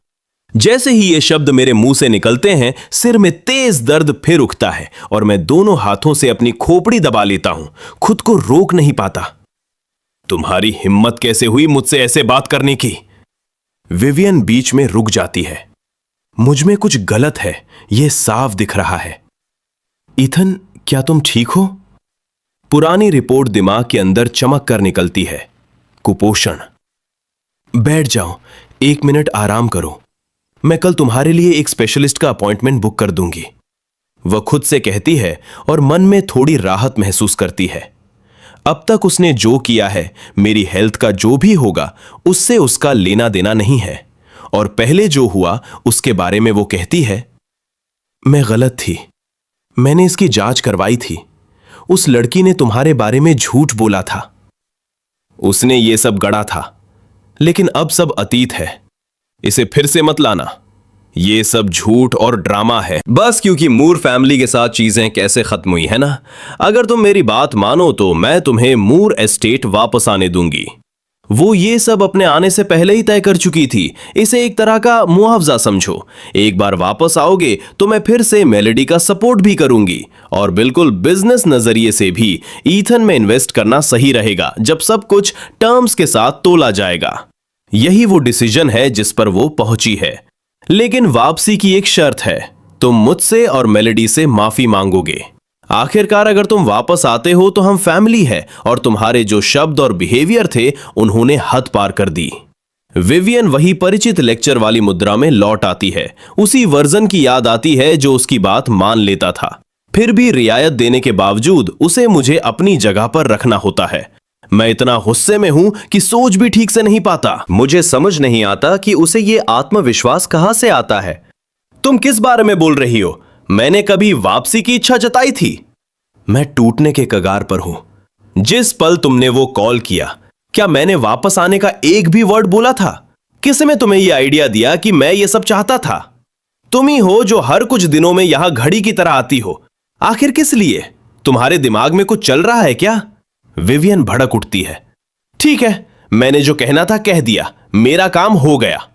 जैसे ही ये शब्द मेरे मुंह से निकलते हैं, सिर में तेज दर्द फिर उठता है और मैं दोनों हाथों से अपनी खोपड़ी दबा लेता हूं, खुद को रोक नहीं पाता। तुम्हारी हिम्मत कैसे हुई मुझसे ऐसे बात करने की? विवियन बीच में रुक जाती है। मुझ में कुछ गलत है, यह साफ दिख रहा है। ईथन, क्या तुम ठीक हो? पुरानी रिपोर्ट दिमाग के अंदर चमक कर निकलती है। कुपोषण। बैठ जाओ, 1 मिनट आराम करो। मैं कल तुम्हारे लिए एक स्पेशलिस्ट का अपॉइंटमेंट बुक कर दूंगी। वह खुद से कहती है और मन में थोड़ी राहत महसूस करती है। अब तक उसने जो किया है, मेरी हेल्थ का जो भी होगा, उससे उसका लेना देना नहीं है, और पहले जो हुआ उसके बारे में वो कहती है, मैं गलत थी। मैंने इसकी जांच करवाई थी। उस लड़की ने तुम्हारे बारे में झूठ बोला था। उसने ये सब गढ़ा था, लेकिन अब सब अतीत है। इसे फिर से मत लाना। ये सब झूठ और ड्रामा है, बस क्योंकि मूर फैमिली के साथ चीजें कैसे खत्म हुई है ना। अगर तुम मेरी बात मानो तो मैं तुम्हें मूर एस्टेट वापस आने दूंगी। वो ये सब अपने आने से पहले ही तय कर चुकी थी। इसे एक तरह का मुआवजा समझो। एक बार वापस आओगे तो मैं फिर से मेलेडी का सपोर्ट भी करूंगी, और बिल्कुल बिजनेस नजरिए से भी ईथन में इन्वेस्ट करना सही रहेगा जब सब कुछ टर्म्स के साथ तोला जाएगा। यही वो डिसीजन है जिस पर वो पहुंची है। लेकिन वापसी की एक शर्त है, तुम मुझसे और मेलेडी से माफी मांगोगे। आखिरकार अगर तुम वापस आते हो तो हम फैमिली है, और तुम्हारे जो शब्द और बिहेवियर थे उन्होंने हद पार कर दी। विवियन वही परिचित लेक्चर वाली मुद्रा में लौट आती है। उसी वर्जन की याद आती है जो उसकी बात मान लेता था। फिर भी रियायत देने के बावजूद उसे मुझे अपनी जगह पर रखना होता है। मैं इतना गुस्से में हूं कि सोच भी ठीक से नहीं पाता। मुझे समझ नहीं आता कि उसे ये आत्मविश्वास कहां से आता है। तुम किस बारे में बोल रही हो? मैंने कभी वापसी की इच्छा जताई थी? मैं टूटने के कगार पर हूं। जिस पल तुमने वो कॉल किया, क्या मैंने वापस आने का एक भी वर्ड बोला था? किसने तुम्हें यह आइडिया दिया कि मैं ये सब चाहता था? तुम ही हो जो हर कुछ दिनों में यहां घड़ी की तरह आती हो। आखिर किस लिए? तुम्हारे दिमाग में कुछ चल रहा है क्या? विवियन भड़क उठती है। ठीक है, मैंने जो कहना था कह दिया, मेरा काम हो गया।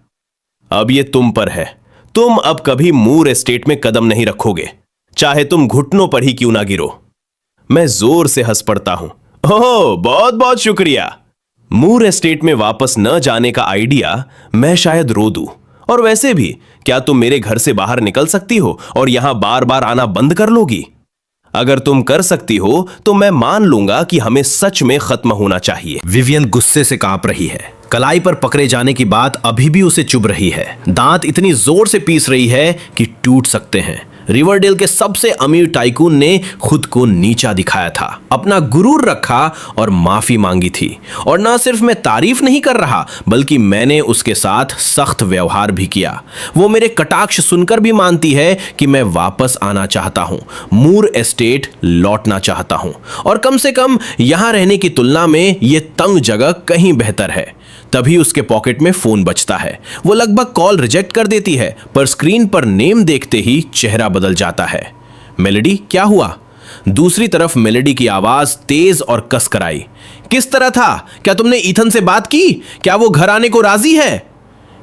अब ये तुम पर है। तुम अब कभी मूर एस्टेट में कदम नहीं रखोगे, चाहे तुम घुटनों पर ही क्यों ना गिरो। मैं जोर से हंस पड़ता हूं। ओह, बहुत बहुत शुक्रिया। मूर एस्टेट में वापस न जाने का आइडिया मैं शायद रो दूं। और वैसे भी क्या तुम मेरे घर से बाहर निकल सकती हो और यहां बार बार आना बंद कर लोगी? अगर तुम कर सकती हो तो मैं मान लूंगा कि हमें सच में खत्म होना चाहिए। विवियन गुस्से से कांप रही है। कलाई पर पकड़े जाने की बात अभी भी उसे चुभ रही है। दांत इतनी जोर से पीस रही है कि टूट सकते हैं। रिवरडेल के सबसे अमीर टाइकून ने खुद को नीचा दिखाया था, अपना गुरूर रखा और माफी मांगी थी। और न सिर्फ मैं तारीफ नहीं कर रहा, बल्कि मैंने उसके साथ सख्त व्यवहार भी किया। वो मेरे कटाक्ष सुनकर भी मानती है कि मैं वापस आना चाहता हूं, मूर एस्टेट लौटना चाहता हूं, और कम से कम यहां रहने की तुलना में ये तंग जगह कहीं बेहतर है। तभी उसके पॉकेट में फोन बजता है। वो लगभग कॉल रिजेक्ट कर देती है, पर स्क्रीन पर नेम देखते ही चेहरा बदल जाता है। मेलेडी, क्या हुआ? दूसरी तरफ मेलेडी की आवाज तेज और कसकर आई। किस तरह था? क्या तुमने ईथन से बात की? क्या वो घर आने को राजी है?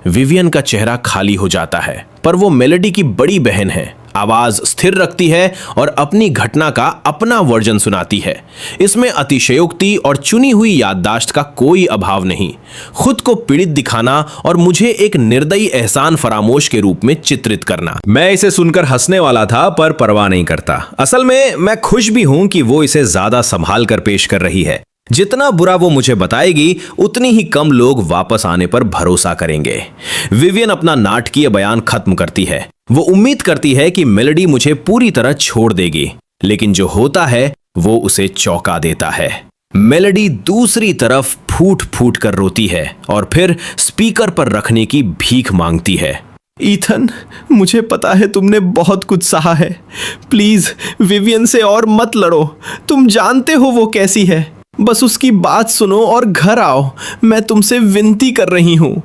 विवियन का चेहरा खाली हो जाता है, पर वो मेलेडी की बड़ी बहन है। आवाज स्थिर रखती है और अपनी घटना का अपना वर्जन सुनाती है। इसमें अतिशयोक्ति और चुनी हुई याददाश्त का कोई अभाव नहीं। खुद को पीड़ित दिखाना और मुझे एक निर्दयी एहसान फरामोश के रूप में चित्रित करना। मैं इसे सुनकर हंसने वाला था, पर परवाह नहीं करता। असल में मैं खुश भी हूं कि वो इसे ज्यादा संभाल कर पेश कर रही है। जितना बुरा वो मुझे बताएगी, उतनी ही कम लोग वापस आने पर भरोसा करेंगे। विवियन अपना नाटकीय बयान खत्म करती है। वो उम्मीद करती है कि मेलेडी मुझे पूरी तरह छोड़ देगी, लेकिन जो होता है वो उसे चौंका देता है। मेलेडी दूसरी तरफ फूट फूट कर रोती है और फिर स्पीकर पर रखने की भीख मांगती है। ईथन, मुझे पता है तुमने बहुत कुछ सहा है। प्लीज विवियन से और मत लड़ो। तुम जानते हो वो कैसी है। बस उसकी बात सुनो और घर आओ। मैं तुमसे विनती कर रही हूं।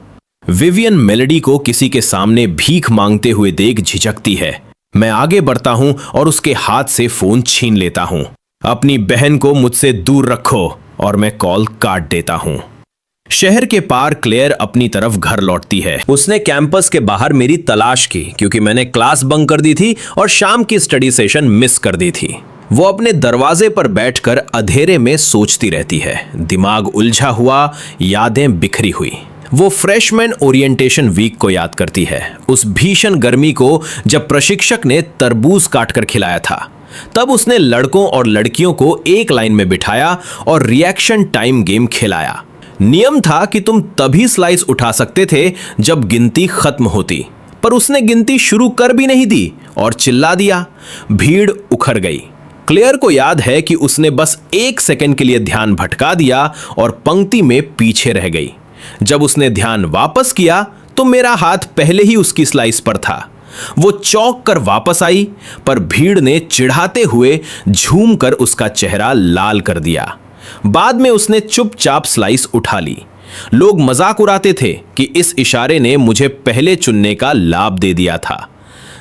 विवियन मेलेडी को किसी के सामने भीख मांगते हुए देख झिझकती है। मैं आगे बढ़ता हूं और उसके हाथ से फोन छीन लेता हूं। अपनी बहन को मुझसे दूर रखो, और मैं कॉल काट देता हूं। शहर के पार क्लेयर अपनी तरफ घर लौटती है। उसने कैंपस के बाहर मेरी तलाश की, क्योंकि मैंने क्लास बंक कर दी थी और शाम की स्टडी सेशन मिस कर दी थी। वो अपने दरवाजे पर बैठकर अंधेरे में सोचती रहती है, दिमाग उलझा हुआ, यादें बिखरी हुई। वो फ्रेशमैन ओरिएंटेशन वीक को याद करती है, उस भीषण गर्मी को जब प्रशिक्षक ने तरबूज काटकर खिलाया था। तब उसने लड़कों और लड़कियों को एक लाइन में बिठाया और रिएक्शन टाइम गेम खिलाया। नियम था कि तुम तभी स्लाइस उठा सकते थे जब गिनती खत्म होती, पर उसने गिनती शुरू कर भी नहीं दी और चिल्ला दिया। भीड़ उखड़ गई। क्लेयर को याद है कि उसने बस 1 सेकंड के लिए ध्यान भटका दिया और पंक्ति में पीछे रह गई। जब उसने ध्यान वापस किया तो मेरा हाथ पहले ही उसकी स्लाइस पर था। वो चौंक कर वापस आई, पर भीड़ ने चिढ़ाते हुए झूम कर उसका चेहरा लाल कर दिया। बाद में उसने चुपचाप स्लाइस उठा ली। लोग मजाक उड़ाते थे कि इस इशारे ने मुझे पहले चुनने का लाभ दे दिया था।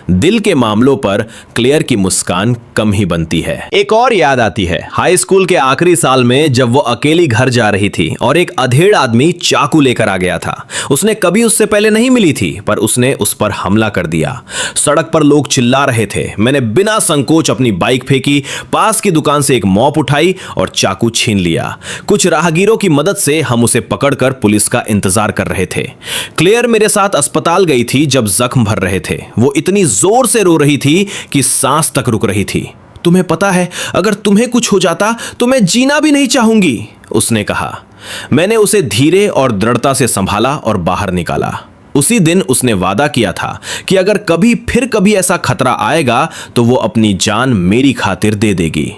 दिल के मामलों पर क्लेयर की मुस्कान कम ही बनती है। एक और याद आती है, हाई स्कूल के आखिरी साल में जब वो अकेली घर जा रही थी और एक अधेड़ आदमी चाकू लेकर आ गया था। उसने कभी उससे पहले नहीं मिली थी, पर उसने उस पर हमला कर दिया। सड़क पर लोग चिल्ला रहे थे। मैंने बिना संकोच अपनी बाइक फेंकी, पास की दुकान से एक मॉप उठाई और चाकू छीन लिया। कुछ राहगीरों की मदद से हम उसे पकड़कर पुलिस का इंतजार कर रहे थे। क्लेयर मेरे साथ अस्पताल गई थी जब जख्म भर रहे थे। वो इतनी जोर से रो रही थी कि सांस तक रुक रही थी। तुम्हें पता है, अगर तुम्हें कुछ हो जाता तो मैं जीना भी नहीं चाहूंगी, उसने कहा। मैंने उसे धीरे और दृढ़ता से संभाला और बाहर निकाला। उसी दिन उसने वादा किया था कि अगर कभी ऐसा खतरा आएगा तो वो अपनी जान मेरी खातिर दे देगी।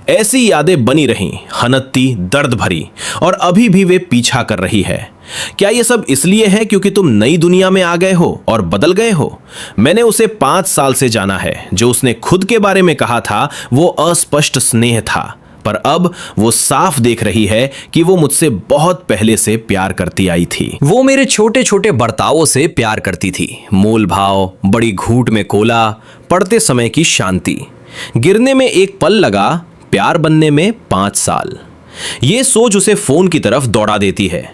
ऐसी यादें बनी रहीं, हनत्ती, दर्द भरी, और अभी भी वे पीछा कर रही है। क्या ये सब इसलिए है क्योंकि तुम नई दुनिया में आ गए हो और बदल गए हो? मैंने उसे 5 साल से जाना है। जो उसने खुद के बारे में कहा था वो अस्पष्ट स्नेह था, पर अब वो साफ देख रही है कि वो मुझसे बहुत पहले से प्यार करती आई थी। वो मेरे छोटे छोटे बर्तावों से प्यार करती थी। मोल भाव, बड़ी घूंट में कोला, पढ़ते समय की शांति। गिरने में एक पल लगा, प्यार बनने में 5 साल। ये सोच उसे फोन की तरफ दौड़ा देती है।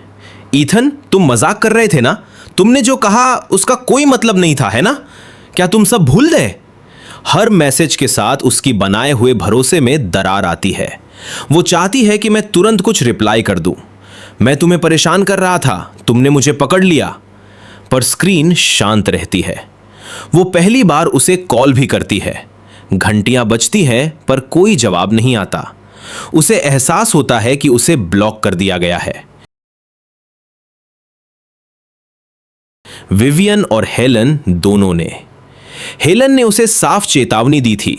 ईथन, तुम मजाक कर रहे थे ना? तुमने जो कहा उसका कोई मतलब नहीं था, है ना? क्या तुम सब भूल गए? हर मैसेज के साथ उसकी बनाए हुए भरोसे में दरार आती है। वो चाहती है कि मैं तुरंत कुछ रिप्लाई कर दूं। मैं तुम्हें परेशान कर रहा था, तुमने मुझे पकड़ लिया। पर स्क्रीन शांत रहती है। वो पहली बार उसे कॉल भी करती है। घंटियां बजती हैं पर कोई जवाब नहीं आता। उसे एहसास होता है कि उसे ब्लॉक कर दिया गया है। विवियन और हेलन दोनों ने। हेलन ने उसे साफ चेतावनी दी थी,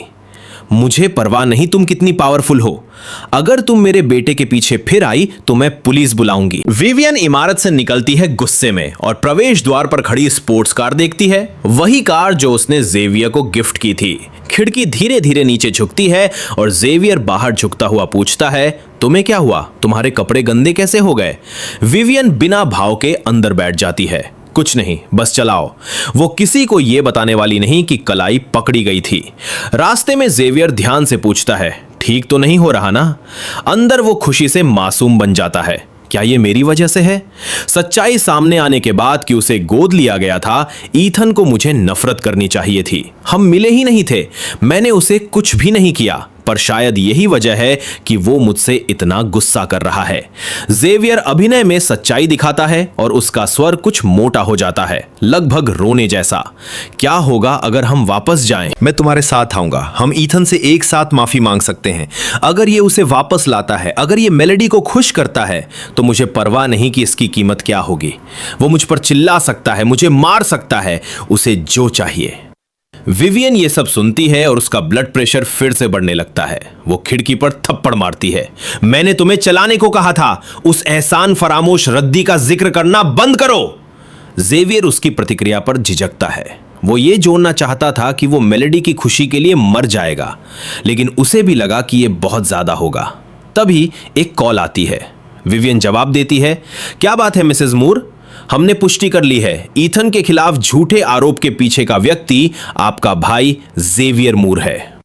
मुझे परवाह नहीं तुम कितनी पावरफुल हो, अगर तुम मेरे बेटे के पीछे फिर आई तो मैं पुलिस बुलाऊंगी। विवियन इमारत से निकलती है गुस्से में और प्रवेश द्वार पर खड़ी स्पोर्ट्स कार देखती है, वही कार जो उसने जेवियर को गिफ्ट की थी। खिड़की धीरे धीरे नीचे झुकती है और जेवियर बाहर झुकता हुआ पूछता है, तुम्हें क्या हुआ? तुम्हारे कपड़े गंदे कैसे हो गए? विवियन बिना भाव के अंदर बैठ जाती है, कुछ नहीं, बस चलाओ। वो किसी को यह बताने वाली नहीं कि कलाई पकड़ी गई थी। रास्ते में जेवियर ध्यान से पूछता है, ठीक तो नहीं हो रहा ना? अंदर वो खुशी से मासूम बन जाता है। क्या ये मेरी वजह से है? सच्चाई सामने आने के बाद कि उसे गोद लिया गया था, ईथन को मुझे नफरत करनी चाहिए थी। हम मिले ही नहीं थे, मैंने उसे कुछ भी नहीं किया, पर शायद यही वजह है कि वो मुझसे इतना गुस्सा कर रहा है। जेवियर अभिनय में सच्चाई दिखाता है और उसका स्वर कुछ मोटा हो जाता है, लगभग रोने जैसा। क्या होगा अगर हम वापस जाएं? मैं तुम्हारे साथ आऊंगा। हम ईथन से एक साथ माफी मांग सकते हैं। अगर ये उसे वापस लाता है, अगर ये मेलेडी को खुश करता है, तो मुझे परवाह नहीं कि इसकी कीमत क्या होगी। वो मुझ पर चिल्ला सकता है, मुझे मार सकता है, उसे जो चाहिए। विवियन ये सब सुनती है और उसका ब्लड प्रेशर फिर से बढ़ने लगता है। वो खिड़की पर थप्पड़ मारती है। मैंने तुम्हें चलाने को कहा था, उस एहसान फरामोश रद्दी का जिक्र करना बंद करो। जेवियर उसकी प्रतिक्रिया पर झिझकता है। वो ये जोड़ना चाहता था कि वो मेलेडी की खुशी के लिए मर जाएगा, लेकिन उसे भी लगा कि ये बहुत ज्यादा होगा। तभी एक कॉल आती है। विवियन जवाब देती है, क्या बात है मिसेस मूर? हमने पुष्टि कर ली है, ईथन के खिलाफ झूठे आरोप के पीछे का व्यक्ति आपका भाई जेवियर मूर है।